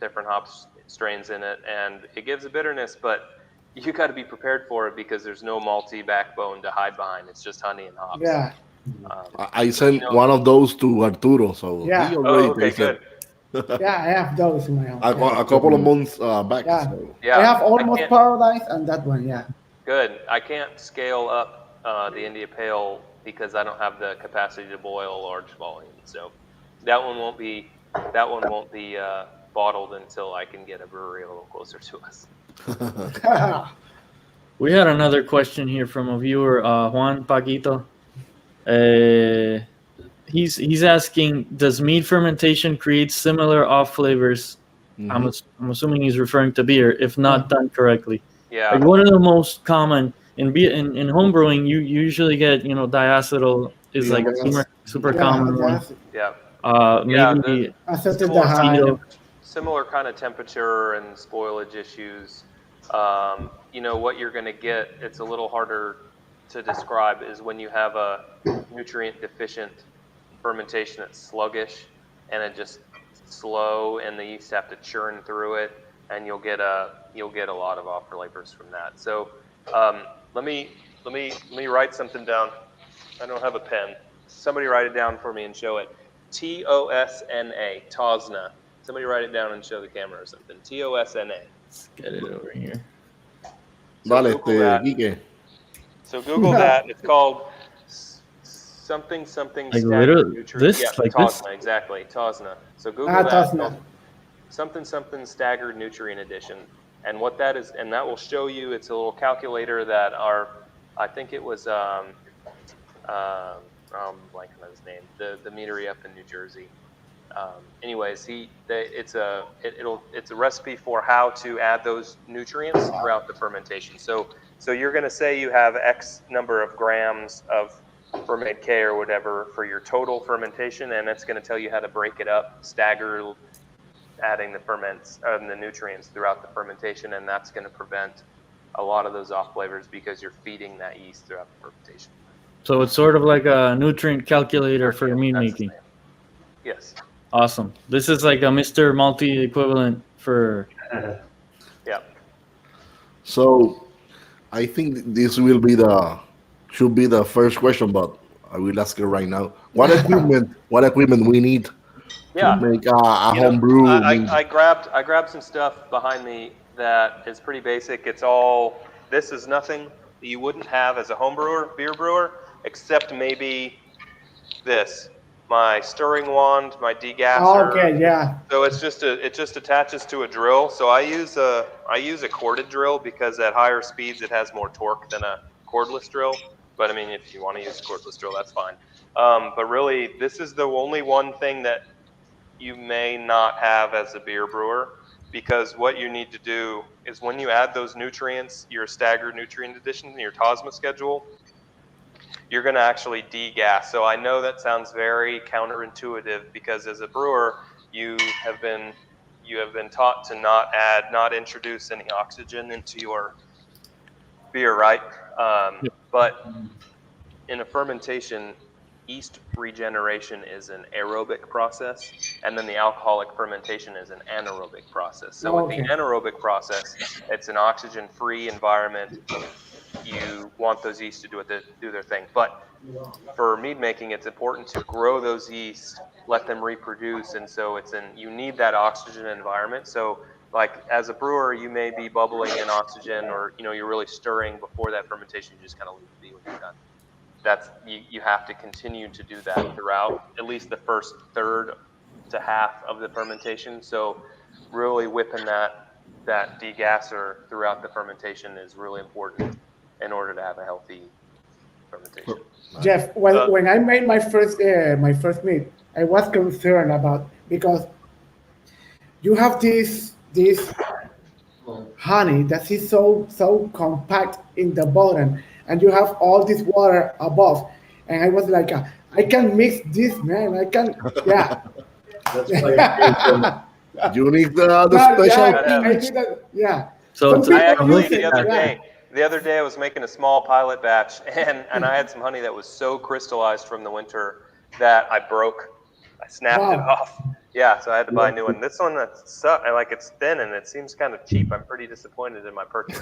hops strains in it, and it gives a bitterness, but you got to be prepared for it because there's no malty backbone to hide behind. It's just honey and hops. Yeah. I sent one of those to Arturo, so Yeah. he already Okay, tasted good. Yeah, I have those in my house. a couple of months back. Yeah. So. Yeah, I have Almost can't- Paradise and that one. Yeah. Good. I can't scale up the India Pale because I don't have the capacity to boil large volume. So that one won't be bottled until I can get a brewery a little closer to us. We had another question here from a viewer, Juan Paquito. He's asking, does mead fermentation create similar off flavors? I'm assuming he's referring to beer, if not done correctly. Yeah. Like one of the most common in beer in home brewing, you usually get diacetyl is like a super common one. Yeah. Maybe Similar kind of temperature and spoilage issues. What you're going to get, it's a little harder to describe, is when you have a nutrient deficient fermentation that's sluggish and it just slow, and the yeast have to churn through it, and you'll get a lot of off flavors from that. So let me write something down. I don't have a pen. Somebody write it down for me and show it. TOSNA, Tosna. Somebody write it down and show the camera or something. TOSNA. Let's get it over here. Vale, Quique. So Google that. It's called something Like staggered literally nutrient. this, Yeah, like Tosna, this. exactly. Tosna. So Google that. Tosna. Something staggered nutrient addition, and what that is, and that will show you. It's a little calculator that I think it was I'm blanking on his name. The meadery up in New Jersey. Anyways, it's a recipe for how to add those nutrients throughout the fermentation. So you're going to say you have X number of grams of ferment K or whatever for your total fermentation, and it's going to tell you how to break it up, stagger adding the ferments and the nutrients throughout the fermentation, and that's going to prevent a lot of those off flavors because you're feeding that yeast throughout the fermentation. So it's sort of like a nutrient calculator for mead That's making. Yes. Awesome. This is like a Mr. Multi equivalent for. Yeah. So I think this should be the first question, but I will ask it right now. What equipment we need to make a home brew? I grabbed some stuff behind me that is pretty basic. This is nothing that you wouldn't have as a home brewer, beer brewer, except maybe this. My stirring wand, my degasser. Okay, yeah. So it just attaches to a drill. So I use a corded drill because at higher speeds it has more torque than a cordless drill. But I mean, if you want to use a cordless drill, that's fine. But really, this is the only one thing that you may not have as a beer brewer, because what you need to do is when you add those nutrients, your staggered nutrient addition in your TOSMA schedule, you're going to actually degas. So I know that sounds very counterintuitive because as a brewer, you have been taught to not introduce any oxygen into your beer, right? But in a fermentation, yeast regeneration is an aerobic process, and then the alcoholic fermentation is an anaerobic process. So with the anaerobic process, it's an oxygen-free environment. You want those yeast to do their thing. But for mead making, it's important to grow those yeast, let them reproduce, and so you need that oxygen environment. So like as a brewer, you may be bubbling in oxygen, or you're really stirring before that fermentation. You just kind of leave it be when you're done. You have to continue to do that throughout at least the first third to half of the fermentation. So really whipping that degasser throughout the fermentation is really important in order to have a healthy fermentation. Jeff, when I made my first mead, I was concerned about, because you have this honey that is so compact in the bottom, and you have all this water above. And I was like, I can mix this, man. I can, yeah. That's why it came from. You need the But special yeah, I peach. think that, yeah. So Some to I people actually use it, yeah. the other day I was making a small pilot batch, and I had some honey that was so crystallized from the winter that I snapped it Wow. off. Yeah, so I had to buy a new one. This one like it's thin and it seems kind of cheap. I'm pretty disappointed in my purchase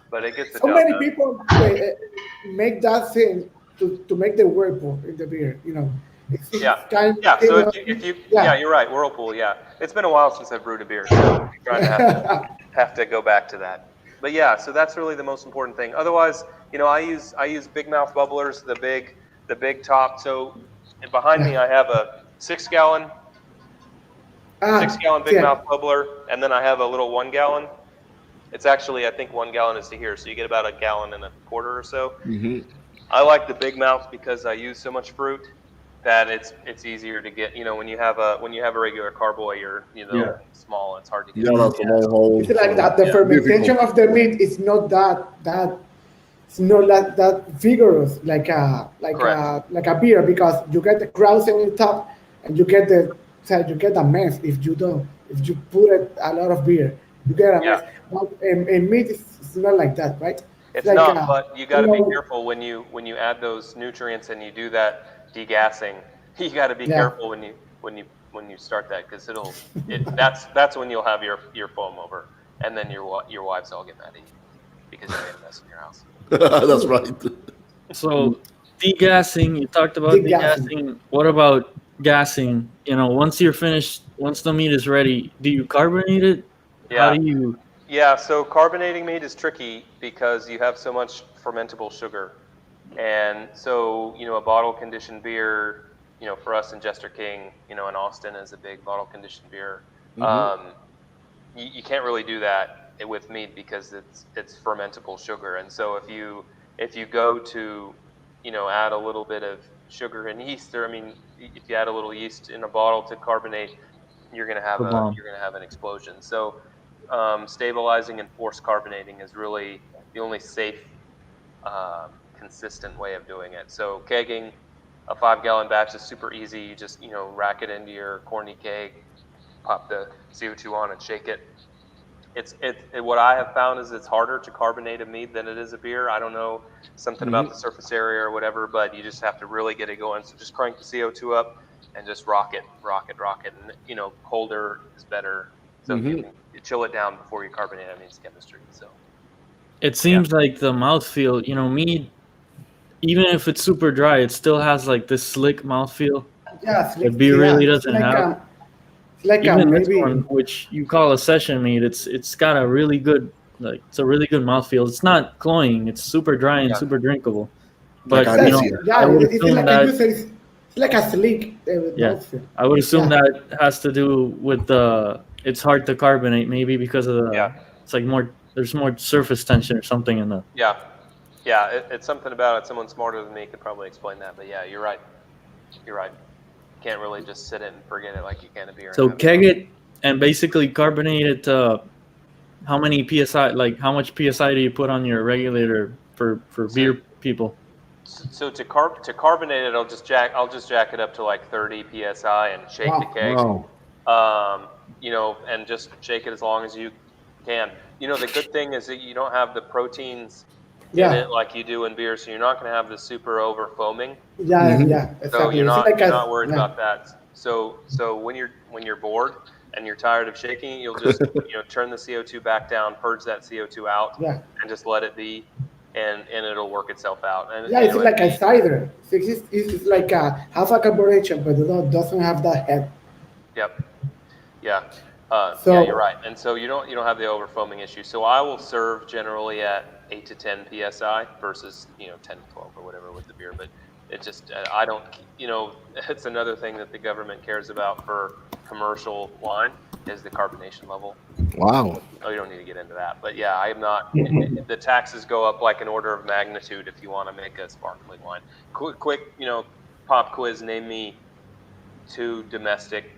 but it gets the So job many done. people make that thing to make the whirlpool in the beer. You know, it's Yeah, kind yeah. of, So if you yeah, you're right. Whirlpool. Yeah, it's been a while since I've brewed a beer, so I'm trying to have to go back to that. But yeah, so that's really the most important thing. Otherwise, I use big mouth bubblers, the big top. So behind me, I have a 6 gallon big yeah. mouth bubbler, and then I have a little 1 gallon. It's actually, I think 1 gallon is to here, so you get about a gallon and a quarter or so. Mhm. I like the big mouth because I use so much fruit that it's easier to get. When you have a regular carboy, you're Yeah. small. It's hard to get. Yeah, that's a long hole. It's like that. The fermentation of the meat is not that it's not that vigorous like a beer, because you get the krausen in the top, and you get the mess if you put a lot of beer, you get a Yeah. mess. But in meat, it's not like that, right? It's like not, but you got to be know, careful when you add those nutrients and you do that degassing. You got to be Yeah. careful when you start that, because that's when you'll have your foam over, and then your wives all get mad at you because you made a mess in your house. That's right. So degassing, you talked about Degassing. degassing. What about gassing? Once you're finished, once the meat is ready, do you carbonate it? How Yeah. do you? Yeah, so carbonating meat is tricky because you have so much fermentable sugar. And so, a bottle conditioned beer, for us in Jester King, in Austin is a big bottle conditioned beer. You can't really do that with meat because it's fermentable sugar. And so if you go to, add a little bit of sugar and yeast, or if you add a little yeast in a bottle to carbonate, you're gonna have Bomb. an explosion. So stabilizing and force carbonating is really the only safe, consistent way of doing it. So kegging a 5 gallon batch is super easy. You just rack it into your corny keg, pop the CO2 on, and shake it. What I have found is it's harder to carbonate a mead than it is a beer. I don't know, something about the surface area or whatever, but you just have to really get it going. So just crank the CO2 up and just rock it. And colder is better. So if you can chill it down before you carbonate, it's chemistry. So It seems like the mouthfeel, mead, even if it's super dry, it still has like this slick mouthfeel. Yeah, The beer really doesn't like have. it's like Even this maybe one, which you call a session mead, it's got a really good, it's a really good mouthfeel. It's not cloying. It's super dry and super drinkable. But Like Alicia. I would it's assume like that. you said, it's like a sleek Yeah, mouthfeel. I would assume that has to do with it's hard to carbonate, maybe because of the. It's like there's more surface tension or something in the. Yeah, it's something about it. Someone smarter than me could probably explain that. But yeah, you're right. Can't really just sit it and forget it like you can a beer. So keg it and basically carbonate it. How many psi? Like how much psi do you put on your regulator for beer people? So to carbonate it, I'll just jack it up to like 30 psi and shake the keg. Wow. And just shake it as long as you can. The good thing is that you don't have the proteins in it like you do in beer, so you're not going to have the super over foaming. Yeah, exactly. So you're not worried yeah. about that. So when you're bored and you're tired of shaking, you'll just turn the CO2 back down, purge that CO2 out, and just let it be, and it'll work itself out. And it's like a cider. It's like a half a carburation, but it doesn't have that head. Yep. Yeah. Yeah, you're right. And so you don't have the overfoaming issue. So I will serve generally at 8 to 10 psi versus 10 to 12 or whatever with the beer. But it just I don't it's another thing that the government cares about for commercial wine is the carbonation level. Wow. Oh, you don't need to get into that. But yeah, I'm not. The taxes go up like an order of magnitude if you want to make a sparkling wine. Quick, pop quiz. Name me 2 domestic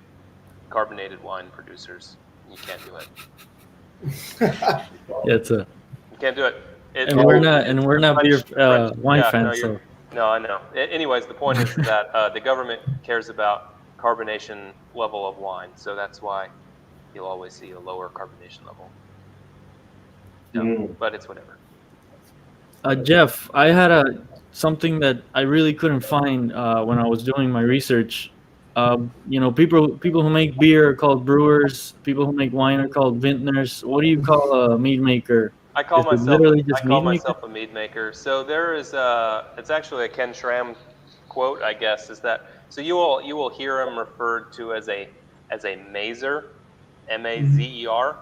carbonated wine producers. you can't do it. Yeah, it's a. You can't do it. And we're not beer wine yeah, fans, so. No, I know. Anyways, the point is that the government cares about carbonation level of wine, so that's why you'll always see a lower carbonation level. But it's whatever. Jeff, I had something that I really couldn't find when I was doing my research. People who make beer are called brewers. People who make wine are called vintners. What do you call a mead maker? I call Is it literally just mead maker? myself a mead maker. So there is it's actually a Ken Schramm quote, I guess, is that so you will hear him referred to as a mazer, M-A-Z-E-R.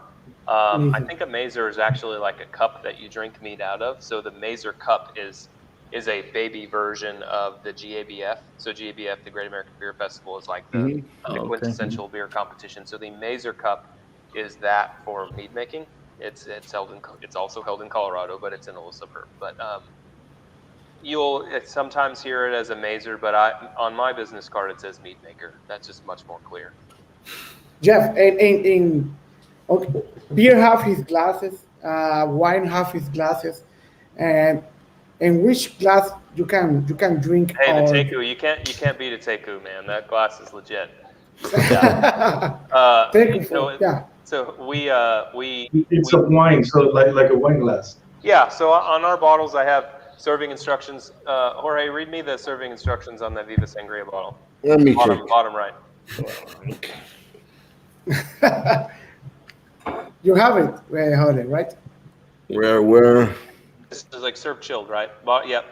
I think a mazer is actually like a cup that you drink mead out of. So the mazer cup is a baby version of the GABF. So GABF, the Great American Beer Festival, is like the quintessential beer competition. So the mazer cup is that for mead making. It's also held in Colorado, but it's in a little suburb. But you'll sometimes hear it as a mazer, but on my business card it says mead maker. That's just much more clear. Jeff, okay, beer have his glasses, wine have his glasses, and in which glass you can drink. Hey, the Teku, you can't beat a Teku, man. That glass is legit. Teku, yeah. So we it's a wine, so like a wine glass. Yeah. So on our bottles, I have serving instructions. Jorge, read me the serving instructions on the Viva Sangria bottle. Let me bottom right. You have it, Jorge, right? Where? This is like serve chilled, right? Yep.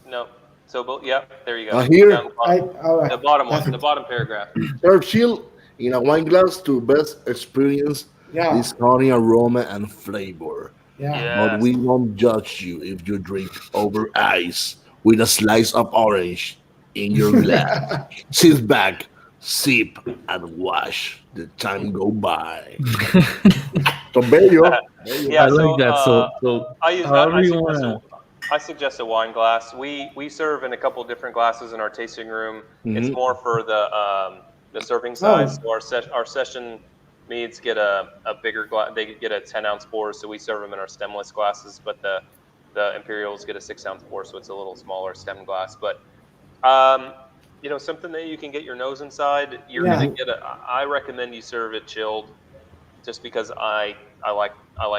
No. So yep. There you go. Here. The bottom paragraph. Serve chilled in a wine glass to best experience this honey aroma and flavor. Yeah. Yes. But we won't judge you if you drink over ice with a slice of orange in your glass. Sit back, sip, and watch the time go by. So bello. Yeah, I like that. So I use however you that. want. I suggest a wine glass. We serve in a couple different glasses in our tasting room. It's more for the serving size. So our session meads get a bigger glass. They get a 10-ounce pour, so we serve them in our stemless glasses. But the Imperials get a 6-ounce pour, so it's a little smaller stem glass. But something that you can get your nose inside. You're gonna get I recommend you serve it chilled, just because I like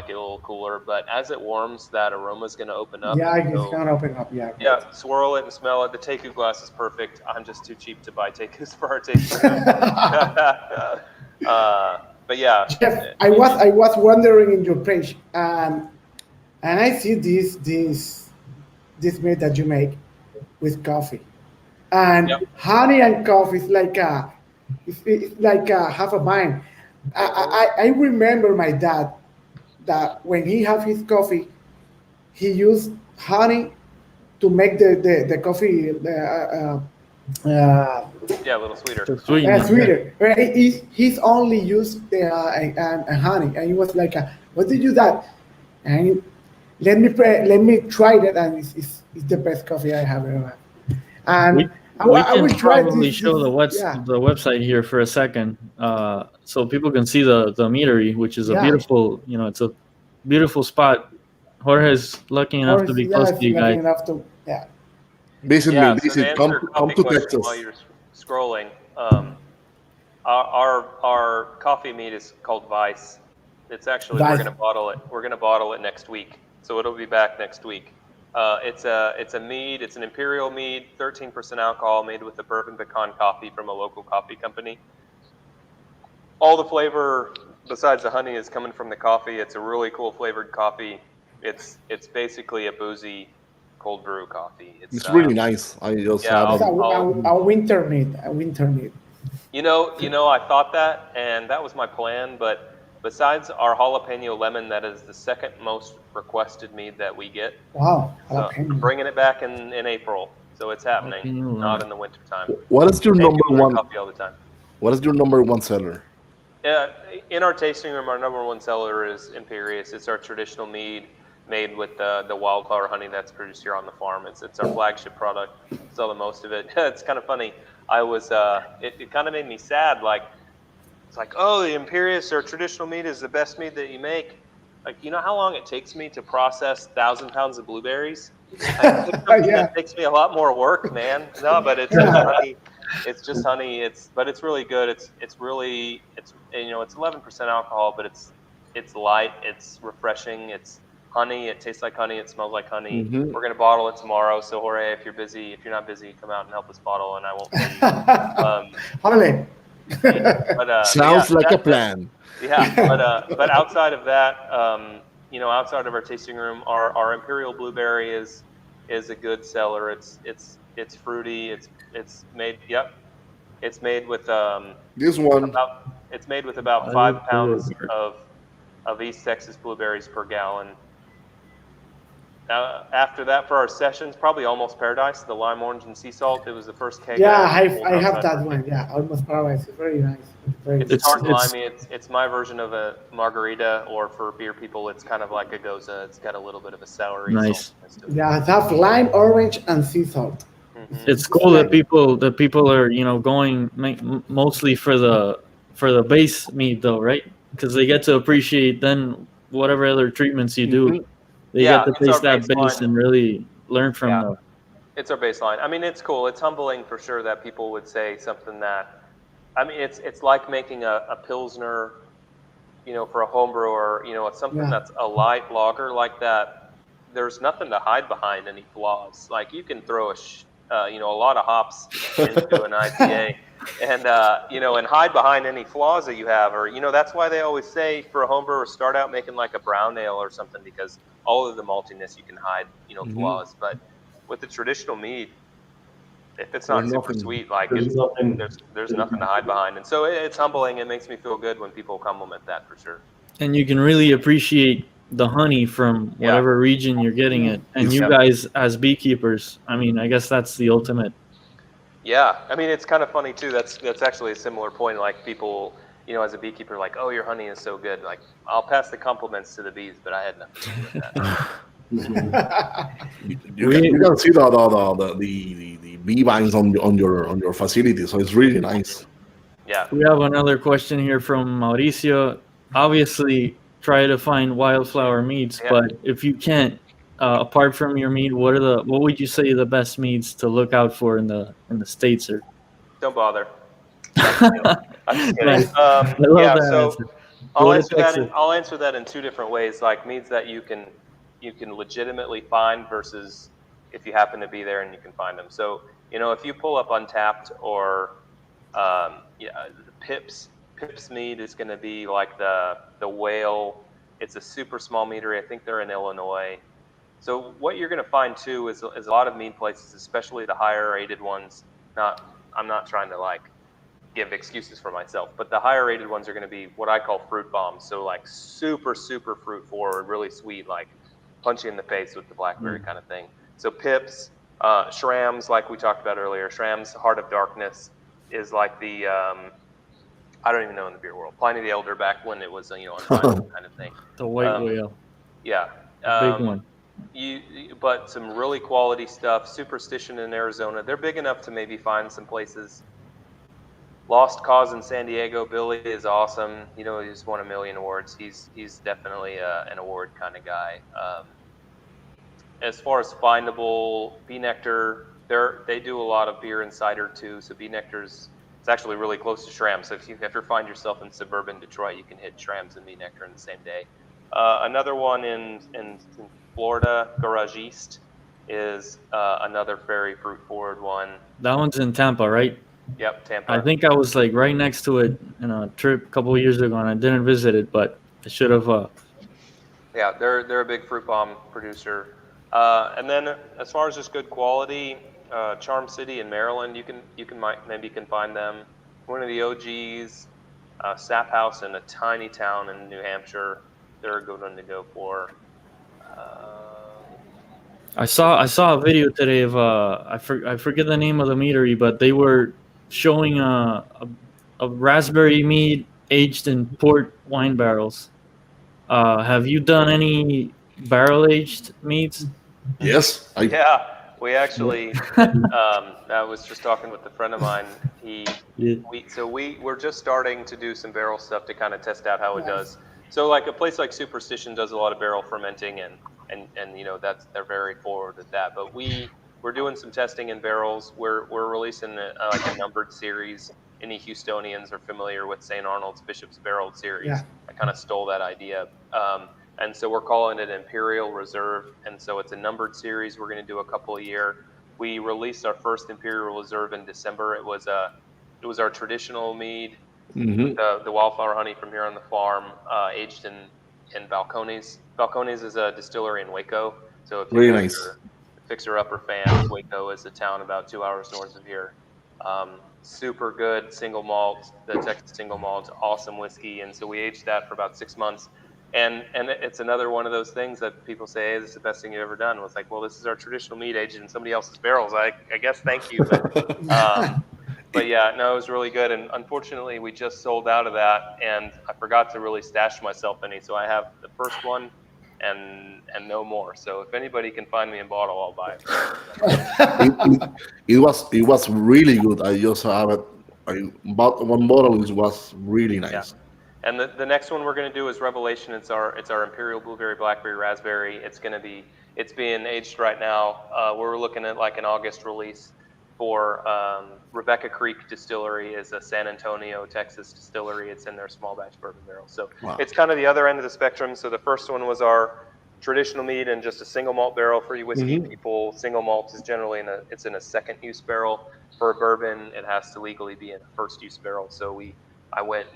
it a little cooler. But as it warms, that aroma is gonna open up. Yeah, it's gonna open up. Yeah. Yeah, swirl it and smell it. The Teku glass is perfect. I'm just too cheap to buy Tekus for our tasting room. But yeah, Jeff, I was wondering in your page, and I see this mead that you make with coffee, and honey and coffee is like half a wine. I remember my dad that when he had his coffee, he used honey to make the coffee. a little sweeter. Sweeter. He's only used and honey, and he was like, "What did you do that?" And let me try that, and it's the best coffee I have ever had. And we I will can try probably this, show the website here for a second, so people can see the meadery, which is a beautiful, it's a beautiful spot. Jorge's lucky enough to be close to you guys. Visit come to Texas. While you're scrolling, our coffee mead is called Vice. It's actually Vice. We're gonna bottle it next week, so it'll be back next week. It's a mead. It's an imperial mead, 13% alcohol, made with the bourbon pecan coffee from a local coffee company. All the flavor besides the honey is coming from the coffee. It's a really cool flavored coffee. It's basically a boozy cold brew coffee. It's really nice. I just had a winter mead. I thought that, and that was my plan. But besides our jalapeno lemon, that is the second most requested mead that we get. Wow. So I'm bringing it back in April. So it's happening, not in the winter time. What is your number one? Coffee all the time. What is your number one seller? In our tasting room, our number one seller is Imperious. It's our traditional mead made with the wildflower honey that's produced here on the farm. It's our flagship product. Sell the most of it. It's kind of funny. I was it kind of made me sad. Like it's like, oh, the Imperious or traditional mead is the best mead that you make. Like, you know how long it takes me to process 1,000 pounds of blueberries? That takes me a lot more work, man. No, but it's just honey. It's just honey. But it's really good. It's 11% alcohol, but it's light. It's refreshing. It's honey. It tastes like honey. It smells like honey. Mm-hmm. We're gonna bottle it tomorrow. So Jorge, if you're not busy, come out and help us bottle, and I won't pay you. Sounds like a plan. But outside of that, outside of our tasting room, our Imperial Blueberry is a good seller. It's fruity. It's made. Yep. It's made with this one. It's made with about 5 pounds of East Texas blueberries per gallon. After that, for our sessions, probably Almost Paradise, the lime, orange, and sea salt. It was the first keg. Yeah, I have that one. Yeah, Almost Paradise. It's very nice. It's tart and limey. It's my version of a margarita, or for beer people, it's kind of like a goza. It's got a little bit of a soury. Nice. Yeah, that's lime, orange, and sea salt. Mm-hmm. It's cool that people are going mostly for the base mead though, right? Because they get to appreciate then whatever other treatments you do. Mm-hmm. They get to taste that base and really learn from them. It's our baseline. I mean, it's cool. It's humbling for sure that people would say something that, I mean, it's like making a Pilsner, for a home brewer, it's something that's a light lager like that. There's nothing to hide behind any flaws. Like, you can throw a lot of hops into an IPA and hide behind any flaws that you have, or, that's why they always say for a home brewer, start out making like a brown ale or something, because all of the maltiness you can hide, flaws. But with the traditional mead, if it's not super sweet, like there's nothing to hide behind. And so it's humbling. It makes me feel good when people compliment that, for sure. And you can really appreciate the honey from whatever region you're getting it. And you guys as beekeepers, I mean, I guess that's the ultimate. Yeah. I mean, it's kind of funny too. That's actually a similar point. Like, people, as a beekeeper, like, oh, your honey is so good. Like, I'll pass the compliments to the bees, but I had nothing to do with that. You can see the bee vines on your facility, so it's really nice. Yeah. We have another question here from Mauricio. Obviously, try to find wildflower meads, but if you can't, apart from your mead, what would you say the best meads to look out for in the States? Or don't bother. I'm just kidding. So I'll answer that in two different ways. Like, meads that you can legitimately find versus if you happen to be there and you can find them. So, if you pull up Untapped or Pips mead is going to be like the Whale. It's a super small meadery. I think they're in Illinois. So what you're going to find too is a lot of mead places, especially the higher rated ones. I'm not trying to give excuses for myself, but the higher rated ones are going to be what I call fruit bombs. So like super, super fruit forward, really sweet, like punch you in the face with the blackberry kind of thing. So Pips, Schramm's, like we talked about earlier. Schramm's Heart of Darkness is like the I don't even know in the beer world. Pliny the Elder back when it was untitled kind of thing. The white whale. Yeah. Big one. But some really quality stuff. Superstition in Arizona. They're big enough to maybe find some places. Lost Cause in San Diego. Billy is awesome. He's won 1 million awards. He's definitely an award kind of guy. As far as findable, Bee Nectar, they do a lot of beer and cider too. So Bee Nectar's, it's actually really close to Schramm. So if you ever find yourself in suburban Detroit, you can hit Schramm's and Bee Nectar in the same day. Another one in Florida, Garage East, is another very fruit forward one. That one's in Tampa, right? Yep, Tampa. I think I was right next to it in a trip a couple of years ago, and I didn't visit it, but I should have. Yeah, they're a big fruit bomb producer. And then as far as just good quality, Charm City in Maryland, you can find them. One of the OGs, Sap House in a tiny town in New Hampshire, they're a good one to go for. I saw a video today of I forget the name of the meadery, but they were showing a raspberry mead aged in port wine barrels. Have you done any barrel aged meads? Yes. we actually, I was just talking with a friend of mine. We're just starting to do some barrel stuff to kind of test out how it does. So like a place like Superstition does a lot of barrel fermenting and they're very forward at that. But we're doing some testing in barrels. We're releasing like a numbered series. Any Houstonians are familiar with St. Arnold's Bishop's Barreled series. Yeah. I kind of stole that idea. And so we're calling it Imperial Reserve. And so it's a numbered series. We're going to do a couple a year. We released our first Imperial Reserve in December. It was our traditional mead, the wildflower honey from here on the farm, aged in Balcones. Balcones is a distillery in Waco. So if Very you're nice. fixer-upper fans, Waco is a town about 2 hours north of here. Super good single malt, the Texas single malt, awesome whiskey. And so we aged that for about 6 months. And it's another one of those things that people say, hey, this is the best thing you've ever done. Well, it's like, well, this is our traditional mead aged in somebody else's barrels. I guess thank you. But yeah, no, it was really good. And unfortunately, we just sold out of that. And I forgot to really stash myself any. So I have the first one and no more. So if anybody can find me a bottle, I'll buy it. It was really good. I just have it. I bought one bottle. It was really nice. Yeah. And the next one we're going to do is Revelation. It's our Imperial Blueberry, Blackberry, Raspberry. It's being aged right now. We're looking at like an August release for Rebecca Creek Distillery is a San Antonio, Texas distillery. It's in their small batch bourbon barrel. So It's kind of the other end of the spectrum. So the first one was our traditional mead in just a single malt barrel for you whiskey people. Single malt is generally in a second use barrel. For a bourbon, it has to legally be in a first use barrel. So I went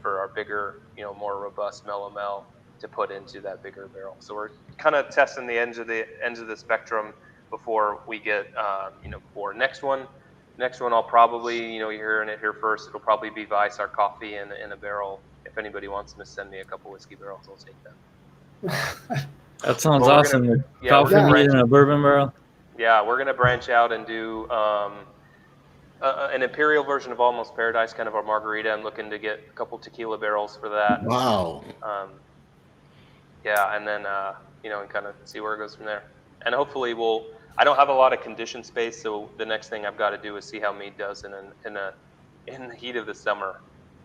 for our bigger, more robust mellow to put into that bigger barrel. So we're kind of testing the ends of the spectrum before we get, for next one. Next one, I'll probably, you're hearing it here first. It'll probably be Weiss, our coffee in a barrel. If anybody wants to send me a couple whiskey barrels, I'll take them. That sounds awesome. Coffee mead in a bourbon barrel. Yeah, we're gonna branch out and do an imperial version of Almost Paradise, kind of our margarita. I'm looking to get a couple tequila barrels for that. Wow. And then and kind of see where it goes from there. And hopefully I don't have a lot of condition space, so the next thing I've got to do is see how mead does in the heat of the summer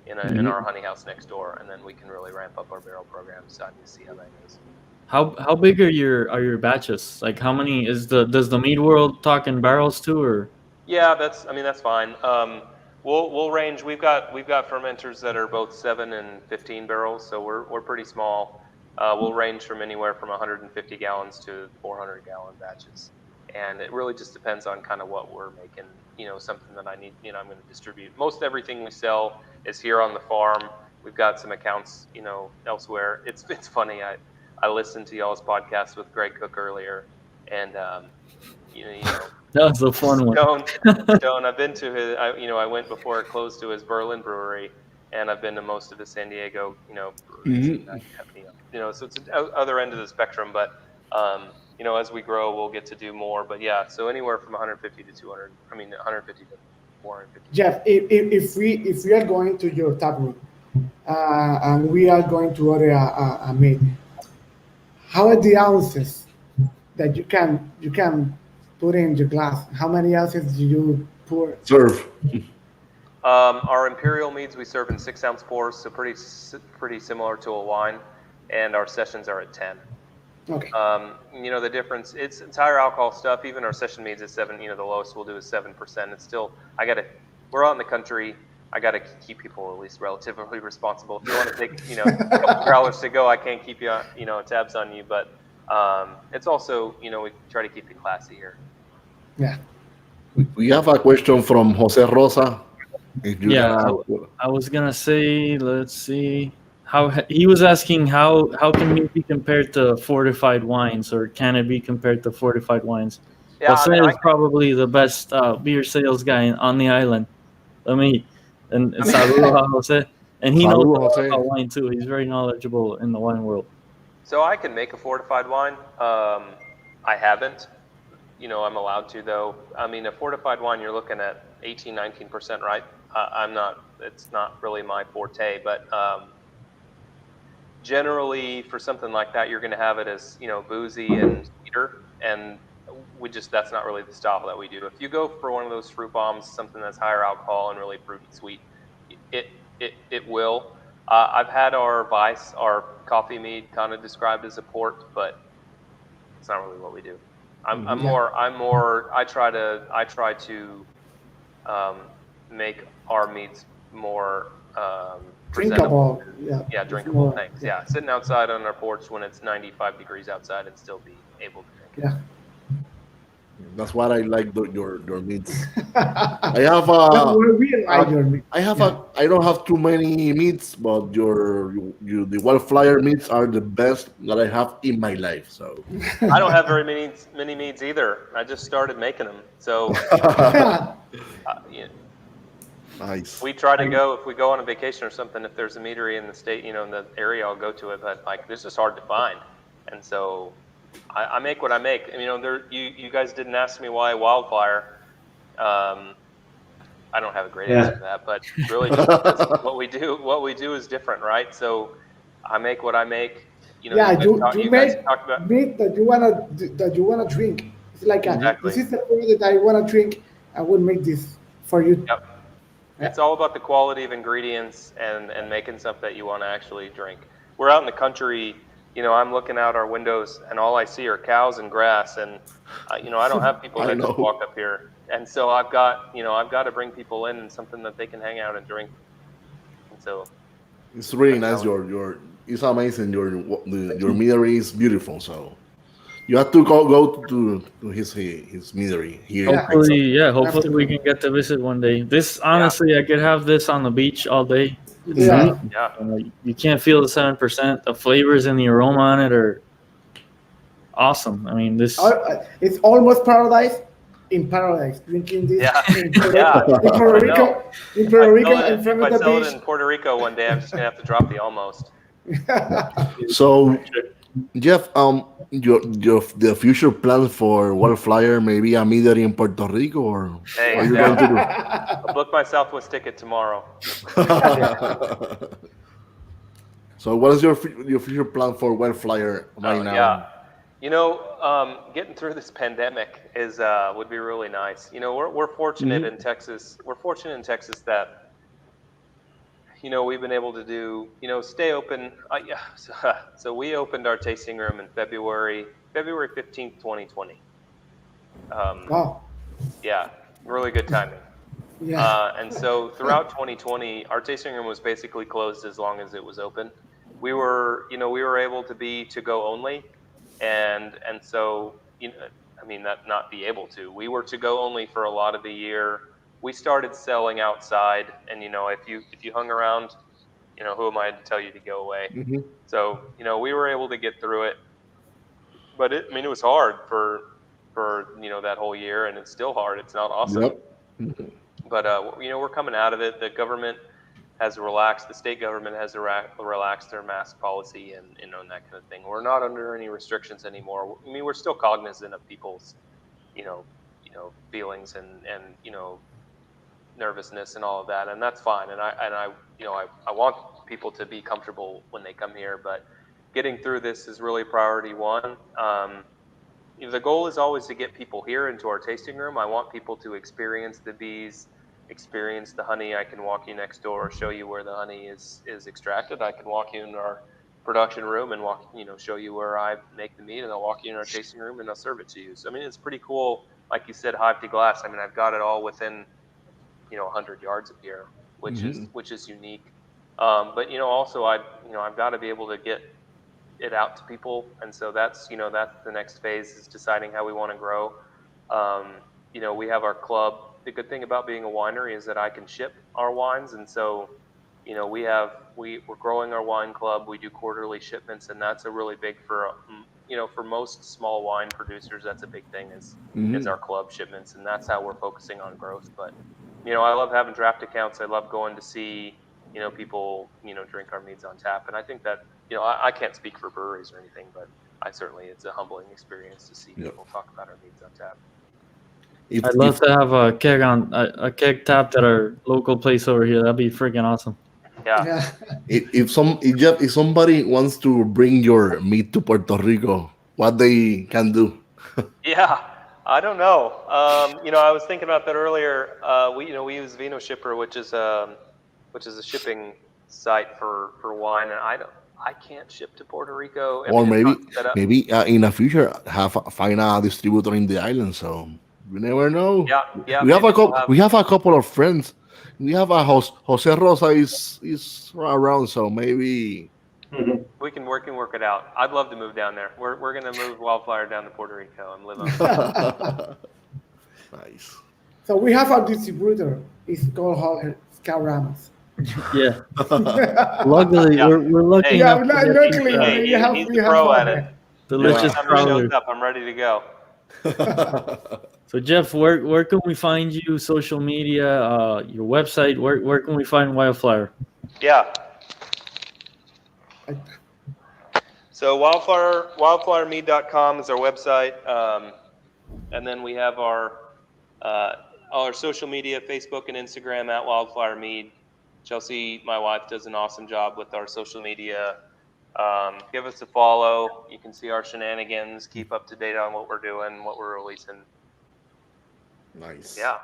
in our honey house next door, and then we can really ramp up our barrel program. So I need to see how that goes. How big are your batches? Like how many does the mead world talk in barrels too, or? Yeah, that's fine. We'll range. We've got fermenters that are both 7 and 15 barrels, so we're pretty small. We'll range from anywhere from 150 gallons to 400 gallon batches, and it really just depends on kind of what we're making. Something that I need. I'm going to distribute. Most everything we sell is here on the farm. We've got some accounts, elsewhere. It's funny. I listened to y'all's podcast with Greg Cook earlier, and that was a fun one. Stone. I've been to his. I went before it closed to his Berlin brewery, and I've been to most of the San Diego, breweries. So it's the other end of the spectrum. But as we grow, we'll get to do more. But yeah, so anywhere from 150 to 200. 150 to 450. Jeff, if we are going to your tap room, and we are going to order a mead, how are the ounces that you can put in your glass? How many ounces do you pour? Serve. Our imperial meads we serve in 6-ounce pours, so pretty similar to a wine, and our sessions are at 10. Okay. The difference, it's higher alcohol stuff. Even our session meads at 7. The lowest we'll do is 7%. It's still, we're out in the country. I got to keep people at least relatively responsible. If you want to take, a couple growlers to go, I can't keep you, tabs on you. But it's also, we try to keep it classy here. Yeah. We have a question from Jose Rosa. I was gonna say, let's see. How he was asking how can mead be compared to fortified wines, or can it be compared to fortified wines? Yeah, Jose is probably the best beer sales guy on the island. Saludos a Jose. And he knows about wine too. He's very knowledgeable in the wine world. So I can make a fortified wine. I haven't. I'm allowed to though. A fortified wine, you're looking at 18, 19%, right? It's not really my forte, but generally for something like that, you're going to have it as, boozy and sweeter. And that's not really the style that we do. If you go for one of those fruit bombs, something that's higher alcohol and really fruity sweet, it will. I've had our coffee mead kind of described as a port, but it's not really what we do. I try to make our meads more drinkable. Yeah, drinkable. Thanks. Yeah, sitting outside on our porch when it's 95 degrees outside and still be able to drink. Yeah. That's what I like your meats. I have I don't have too many meats, but the Wildflyer meats are the best that I have in my life. So I don't have very many meads either. I just started making them. So nice. we try to go, if we go on a vacation or something, if there's a meadery in the state, in the area, I'll go to it. But like, this is hard to find, and so I make what I make. You guys didn't ask me why Wildflyer. I don't have a great answer to that, but really, what we do is different, right? So I make what I make. You make meat that you wanna drink. It's like this is the product that I wanna drink. I will make this for you. Yep. It's all about the quality of ingredients and making stuff that you want to actually drink. We're out in the country. I'm looking out our windows and all I see are cows and grass, and I don't have people that just walk up here, and so I've got to bring people in and something that they can hang out and drink. And so it's really nice. It's amazing. Your meadery is beautiful. So you have to go to his meadery here. Hopefully we can get to visit one day. This honestly, I could have this on the beach all day. You can't feel the 7%. The flavors and the aroma on it are awesome. I mean, this it's almost paradise. In paradise, drinking this in Puerto Rico, if I sell it in Puerto Rico one day, I'm just gonna have to drop the almost. So, Jeff, the future plans for Wildflyer, maybe a meadery in Puerto Rico, or what are you going to do? I'll book my Southwest ticket tomorrow. So, what is your future plan for Wildflyer right now? Getting through this pandemic would be really nice. We're fortunate in Texas. We're fortunate in Texas that we've been able to do, stay open. So we opened our tasting room in February 15th, 2020. Wow. Yeah, really good timing. Yeah. And so throughout 2020, our tasting room was basically closed as long as it was open. We were able to be to-go only, and so not be able to. We were to-go only for a lot of the year. We started selling outside, and if you hung around, who am I to tell you to go away? Mm-hmm. So we were able to get through it, but it was hard for that whole year, and it's still hard. It's not awesome. Yep. But we're coming out of it. The government has relaxed. The state government has relaxed their mask policy and that kind of thing. We're not under any restrictions anymore. We're still cognizant of people's feelings and nervousness and all of that, and that's fine. And I want people to be comfortable when they come here, but getting through this is really priority one. The goal is always to get people here into our tasting room. I want people to experience the bees, experience the honey. I can walk you next door, show you where the honey is extracted. I can walk you in our production room and show you where I make the meat, and I'll walk you in our tasting room and I'll serve it to you. So it's pretty cool. Like you said, hive to glass. I've got it all within 100 yards of here, which is unique. But also I've got to be able to get it out to people, and so that's the next phase, is deciding how we want to grow. We have our club. The good thing about being a winery is that I can ship our wines, and so we're growing our wine club. We do quarterly shipments, and that's a really big for most small wine producers. That's a big thing is our club shipments, and that's how we're focusing on growth. But I love having draft accounts. I love going to see people drink our meads on tap, and I think that I can't speak for breweries or anything, but it's a humbling experience to see people talk about our meads on tap. I'd love to have a keg tapped at our local place over here. That'd be freaking awesome. Yeah. If somebody wants to bring your meat to Puerto Rico, what they can do? Yeah. I don't know. I was thinking about that earlier. We use Vino Shipper, which is a shipping site for wine, and I can't ship to Puerto Rico. Or maybe it's not set up. in the future find a distributor in the island. So you never know. Yeah. We have maybe we have a couple of friends. We have a Jose Rosa is around, so maybe we can work it out. I'd love to move down there. We're gonna move Wildflyer down to Puerto Rico and live on. nice. So we have a distributor. It's called Scout Ramos. Yeah. Luckily, Yeah. we're lucky Hey, enough. Yeah, to get luckily, you, Hey, you have- he's you the have pro one at there. it. delicious Next time he crowler. shows up, I'm ready to go. So Jeff, where can we find you? Social media, your website. Where can we find Wildflyer? Yeah. So wildflyermead.com is our website, and then we have all our social media: Facebook and Instagram at Wildflyer Mead. Chelsea, my wife, does an awesome job with our social media. Give us a follow. You can see our shenanigans. Keep up to date on what we're doing, what we're releasing. Nice. Yeah.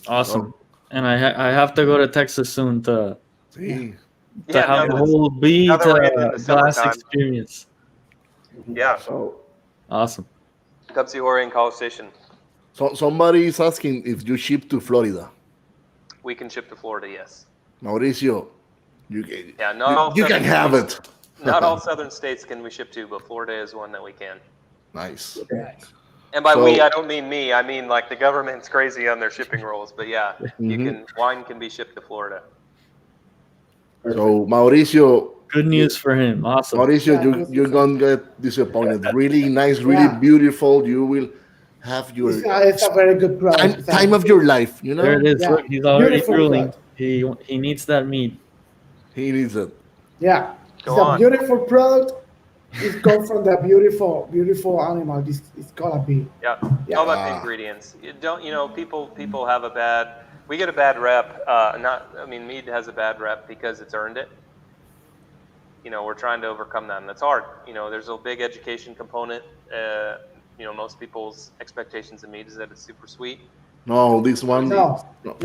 Awesome. And I have to go to Texas soon to See. have the now whole beat now that we're getting into glass summertime. experience. Yeah. So Awesome. Come see Jorge in College Station. somebody is asking if you ship to Florida. We can ship to Florida, yes. Mauricio, you can. Yeah, not all You can southern have states- it. Not all southern states can we ship to, but Florida is one that we can. Nice. And by So- we, I don't mean me. I mean like the government's crazy on their shipping rules. But yeah, wine can be shipped to Florida. So Mauricio, Good news for him. Awesome. Mauricio, Yeah, you're gonna get disappointed. Really nice, really Yeah. beautiful. You will have your It's a very good product. time of your life. You know, There it is. Yeah. Look, he's already Beautiful drooling. product. He needs that meat. he needs it. Yeah, Go it's a on. beautiful product. It comes from the beautiful animal. It's gonna be. Yeah, Yeah. all about the ingredients. You don't, people have a bad. We get a bad rep. Mead has a bad rep because it's earned it. We're trying to overcome that, and that's hard. There's a big education component. Most people's expectations of mead is that it's super sweet. No, this one. No. It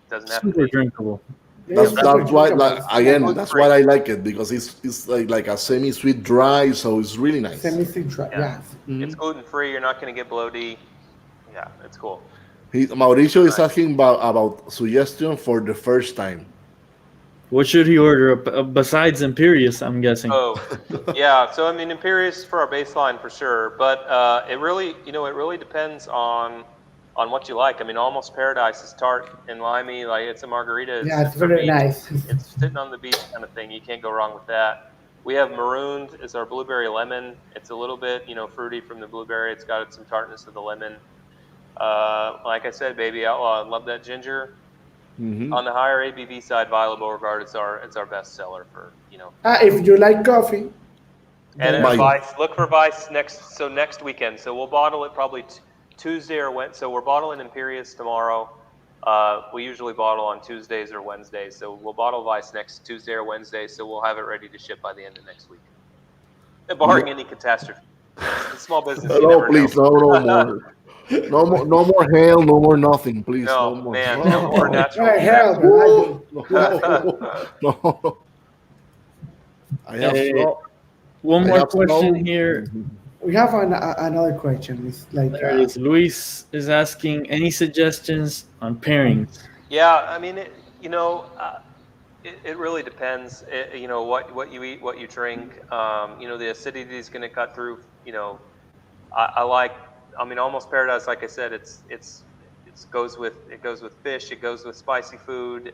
doesn't have to Super be. drinkable. That's why. Again, It's that's why I like it because it's like a semi-sweet dry, so it's really nice. Semi-citrus. Yeah. Yeah. It's gluten free. You're not going to get bloaty. Yeah, it's cool. Mauricio is asking about suggestion for the first time. What should he order besides Imperious? I'm guessing. Oh, yeah. So Imperious for our baseline for sure, but it really depends on what you like. Almost Paradise is tart and limey, like it's a margarita. Yeah, it's very nice. It's sitting on the beach kind of thing. You can't go wrong with that. We have Marooned is our blueberry lemon. It's a little bit fruity from the blueberry. It's got some tartness of the lemon. Like I said, Baby Outlaw, I love that ginger. On the higher ABV side, Violet Beauregard is our best seller for If you like coffee, And then Mike. Vice, look for Vice next weekend. So we'll bottle it probably Tuesday or Wednesday. So we're bottling Imperious tomorrow. We usually bottle on Tuesdays or Wednesdays. So we'll bottle Vice next Tuesday or Wednesday. So we'll have it ready to ship by the end of next week, barring any catastrophe. It's a small business. You No, never please, know. no more. No more hail, no more nothing, please. No, No more. man, no more natural. hey, hell, No. I have One I more have question snow. here. we have another question. It's like There it is. Luis is asking any suggestions on pairings. Yeah, it really depends. What you eat, what you drink. The acidity is going to cut through. I like. Almost Paradise. Like I said, it goes with fish. It goes with spicy food.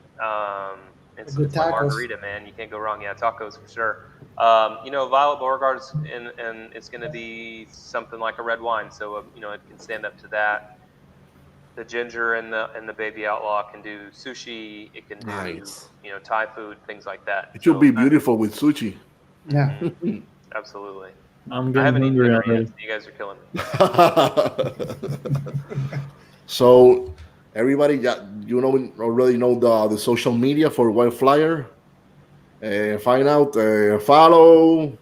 It's Good a tacos. margarita, man. You can't go wrong. Yeah, tacos for sure. Violet Beauregard's and it's going to be something like a red wine, so it can stand up to that. The ginger and the Baby Outlaw can do sushi. It can do Nice. Thai food, things like that. It should be beautiful with sushi. yeah. Absolutely. I'm I getting haven't eaten hungry dinner already. yet. So you guys are killing me. So everybody, already know the social media for Wildflyer. Find out, follow,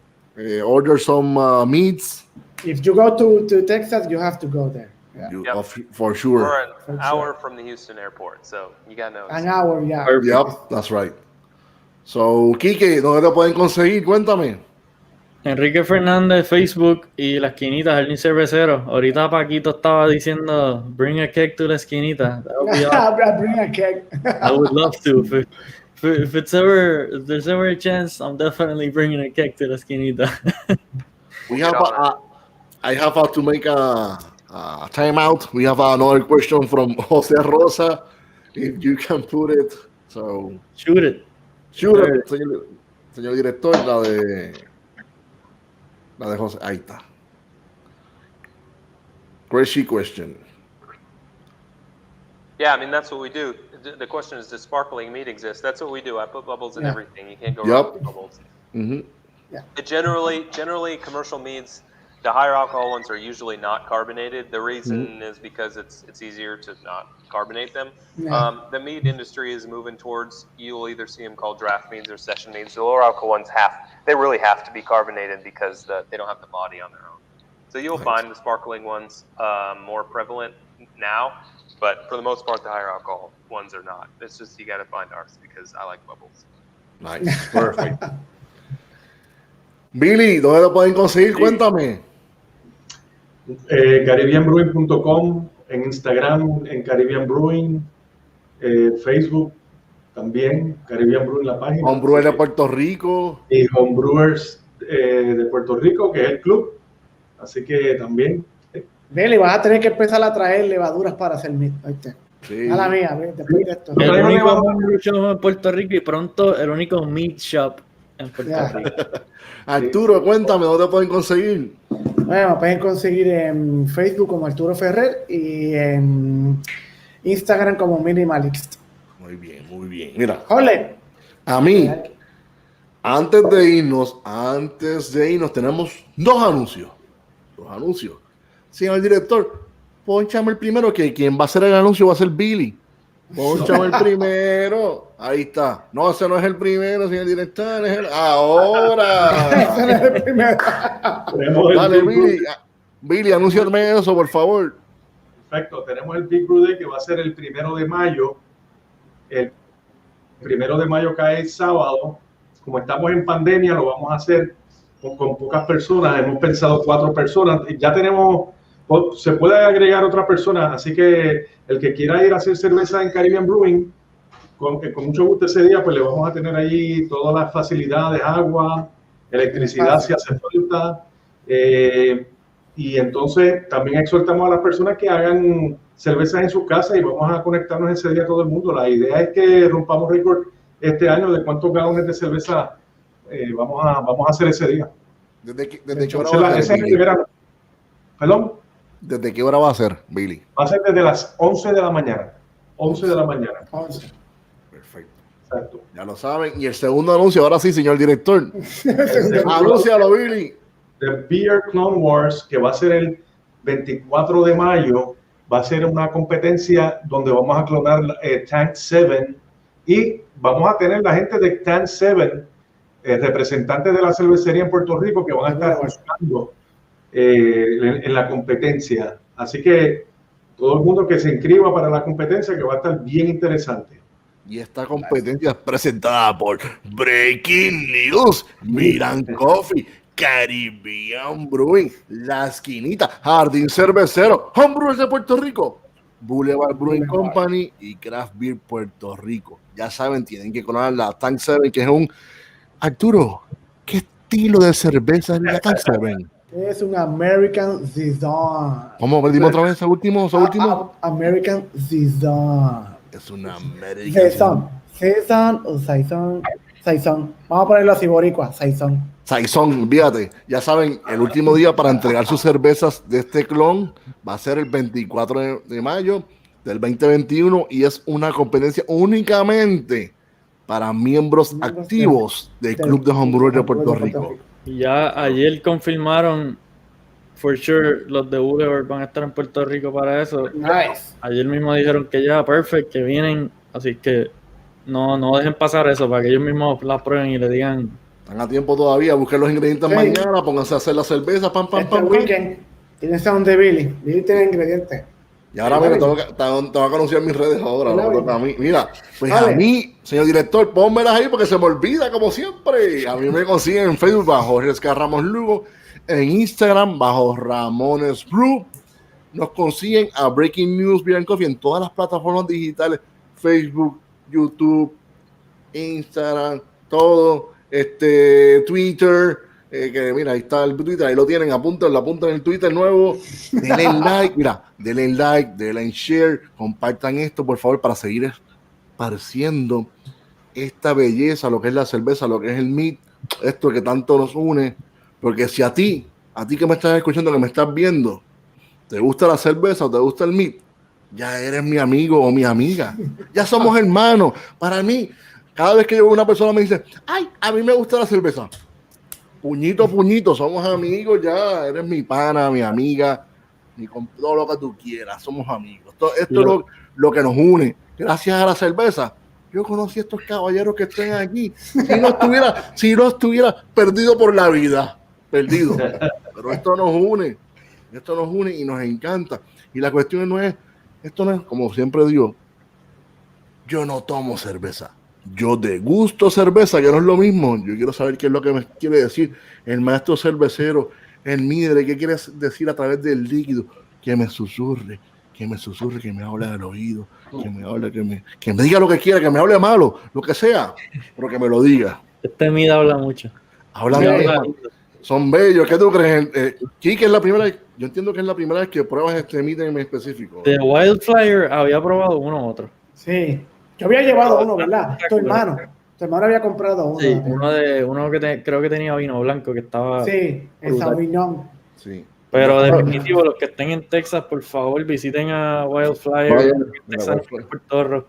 order some meats If you go to Texas, you have to go there. Yeah. You, for sure. We're an hour from the Houston airport, so you gotta know. An hour, yeah. Yep, that's right. So, Kike, ¿dónde te pueden conseguir? Cuéntame. Enrique Fernández, Facebook y la esquinita, Jardín Cervecero. Ahorita Paquito estaba diciendo, bring a cake to la esquinita. That would be awesome. Bring a cake. I would love to. If there's ever a chance, I'm definitely bringing a cake to la esquinita. I have to make a timeout. We have another question from Jose Rosa. If you can put it. So, Shoot it. Señor director, la de José. Ahí está. Crazy question. Yeah, I mean, that's what we do. The question is, does sparkling mead exist? That's what we do. I put bubbles in everything. You can't go wrong with bubbles. Mm-hmm. Yeah. Generally, commercial meads, the higher alcohol ones are usually not carbonated. The reason is because it's easier to not carbonate them. Yeah. The mead industry is moving towards, you'll either see them called draft meads or session meads. The lower alcohol ones they really have to be carbonated because they don't have the body on their own. So you'll find the sparkling ones more prevalent now, but for the most part, the higher alcohol ones are not. It's just you got to find ours because I like bubbles. Nice, perfect. Billy, ¿dónde lo pueden conseguir? Cuéntame. CaribbeanBrewing.com, en Instagram, en Caribbean Brewing, Facebook también, Caribbean Brewing la página. Homebrewers de Puerto Rico. Y Homebrewers de Puerto Rico, que es el club. Así que también. Billy, vas a tener que empezar a traer levaduras para hacer mead. Sí. A la mía, después de esto. El único homebrew shop en Puerto Rico y pronto el único meat shop en Puerto Rico. Arturo, cuéntame, ¿dónde te pueden conseguir? Bueno, me pueden conseguir en Facebook como Arturo Ferrer y en Instagram como Minimalist. Muy bien, muy bien. Mira, ¡Ole! a mí, antes de irnos, tenemos dos anuncios. Señor director, pónchame el primero, que quien va a hacer el anuncio va a ser Billy. Pónchame el primero. Ahí está. No, ese no es el primero, señor director. Es el... Ahora. Ese no es el primero. Dale, Billy, anúnciame eso, por favor. Perfecto. Tenemos el Big Brew Day que va a ser el 1 de mayo. El 1 de mayo cae el sábado. Como estamos en pandemia, lo vamos a hacer con pocas personas. Hemos pensado 4 personas. Ya tenemos... Se puede agregar otra persona, así que el que quiera ir a hacer cerveza en Caribbean Brewing, con mucho gusto ese día, pues le vamos a tener ahí todas las facilidades, agua, electricidad si hace falta. Y entonces también exhortamos a las personas que hagan cervezas en sus casas y vamos a conectarnos ese día todo el mundo. La idea es que rompamos récord este año de cuántos galones de cerveza vamos a hacer ese día. ¿Desde qué hora va a ser? ¿Perdón? ¿Desde qué hora va a ser, Billy? Va a ser desde las 11 de la mañana. 11 de la mañana. 11. Perfecto. Exacto. Ya lo saben. Y el segundo anuncio, ahora sí, señor director. Anúncialo, Billy. The Beer Clone Wars, que va a ser el 24 de mayo, va a ser una competencia donde vamos a clonar Tank 7 y vamos a tener la gente de Tank 7, representantes de la cervecería en Puerto Rico, que van a estar buscando en la competencia. Así que todo el mundo que se inscriba para la competencia, que va a estar bien interesante. Y esta competencia es presentada por Breaking News, Miran Coffee, Caribbean Brewing, La Esquinita, Jardín Cervecero, Homebrewers de Puerto Rico, Boulevard Brewing Company y Craft Beer Puerto Rico. Ya saben, tienen que clonar la Tank 7, que es un... Arturo, ¿qué estilo de cerveza es la Tank 7? Es un American Saison. ¿Cómo? ¿Perdimos otra vez ese último? American Saison. Es una American Saison. Saison o Saison. Saison. Vamos a ponerlo así, boricua. Saison. Saison, fíjate. Ya saben, el último día para entregar sus cervezas de este clon va a ser el 24 de mayo del 2021 y es una competencia únicamente para miembros activos del Club de Homebrewers de Puerto Rico. Y ya ayer confirmaron, for sure, los de Boulevard van a estar en Puerto Rico para eso. Nice. Ayer mismo dijeron que ya, perfect, que vienen, así que no dejen pasar eso para que ellos mismos la prueben y le digan Están a tiempo todavía, busquen los ingredientes Sí. mañana, pónganse a hacer la cerveza, pam, pam, Este pam, pam. weekend tienes a donde Billy. Billy tiene ingredientes. Y ahora mira, tengo que anunciar mis redes ahora, Hola, no me toca a mí. Mira, pues Vale. a mí, señor director, pónmelas ahí porque se me olvida como siempre. A mí me consiguen en Facebook bajo Resca Ramos Lugo, en Instagram bajo Ramones Brew. Nos consiguen a Breaking News Beer and Coffee en todas las plataformas digitales, Facebook, YouTube, Instagram, todo, Twitter, que mira, ahí está el Twitter, ahí lo tienen, apúntenlo en el Twitter nuevo, denle like, mira, denle like, denle share, compartan esto, por favor, para seguir esparciendo esta belleza, lo que es la cerveza, lo que es el mead, esto que tanto nos une, porque si a ti que me estás escuchando, que me estás viendo, te gusta la cerveza o te gusta el mead, ya eres mi amigo o mi amiga, ya somos hermanos. Para mí, cada vez que una persona me dice, ay, a mí me gusta la cerveza, puñito a puñito, somos amigos ya, eres mi pana, mi amiga, ni con todo lo que tú quieras, somos amigos. Esto es lo que nos une. Gracias a la cerveza, yo conocí a estos caballeros que están aquí. Si no estuviera perdido por la vida, perdido. Pero esto nos une y nos encanta. Y la cuestión esto no es, como siempre digo, yo no tomo cerveza. Yo degusto cerveza, que no es lo mismo. Yo quiero saber qué es lo que me quiere decir el maestro cervecero, el midre, qué quiere decir a través del líquido. Que me susurre, que me hable del oído, que me hable, que me diga lo que quiera, que me hable malo, lo que sea, pero que me lo diga. Este Mid habla mucho. Habla de son bellos. ¿Qué tú crees? Kike es la primera vez, yo entiendo que es la primera vez que pruebas este mead en específico. De Wildflyer había probado uno u otro. Sí. Yo había llevado uno, ¿verdad? Tu hermano había comprado uno. Sí, uno que creo que tenía vino blanco que estaba. Sí, el brutal. Sauvignon. Sí. Pero definitivo, los que estén en Texas, por favor, visiten a Wildflyer, Texas, Puerto Rico.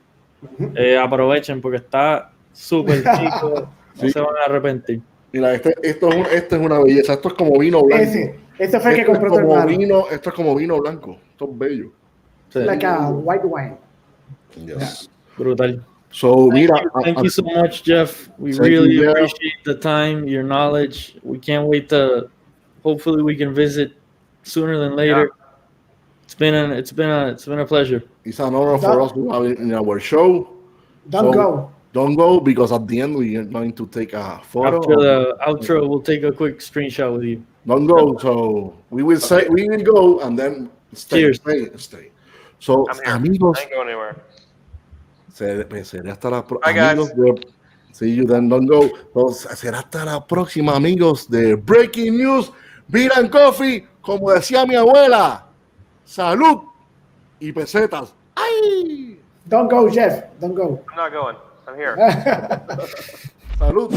Aprovechen porque está súper chico, no se van a arrepentir. Mira, esto es una belleza, esto es como vino blanco. Ese fue el que compró tu hermano. Esto es como vino blanco, esto es bello. Sí. Like a white wine. Yes. Brutal. So, mira, Thank you so much, Jeff. We really appreciate the time, your knowledge. We can't wait to. Hopefully, we can visit sooner than later. Yeah. It's been a pleasure. It's an honor for us to have it in our show. Don't go because at the end we are going to take a photo. After the outro, we'll take a quick screenshot with you. Don't go. So we will go and then stay. So, amigos. I ain't going anywhere. Será hasta la próxima. See you then, don't go. Entonces, será hasta la próxima, amigos de Breaking News Beer and Coffee. Como decía mi abuela, salud y pesetas. ¡Ay! Don't go, Jeff. Don't go. I'm not going. I'm here. Salud.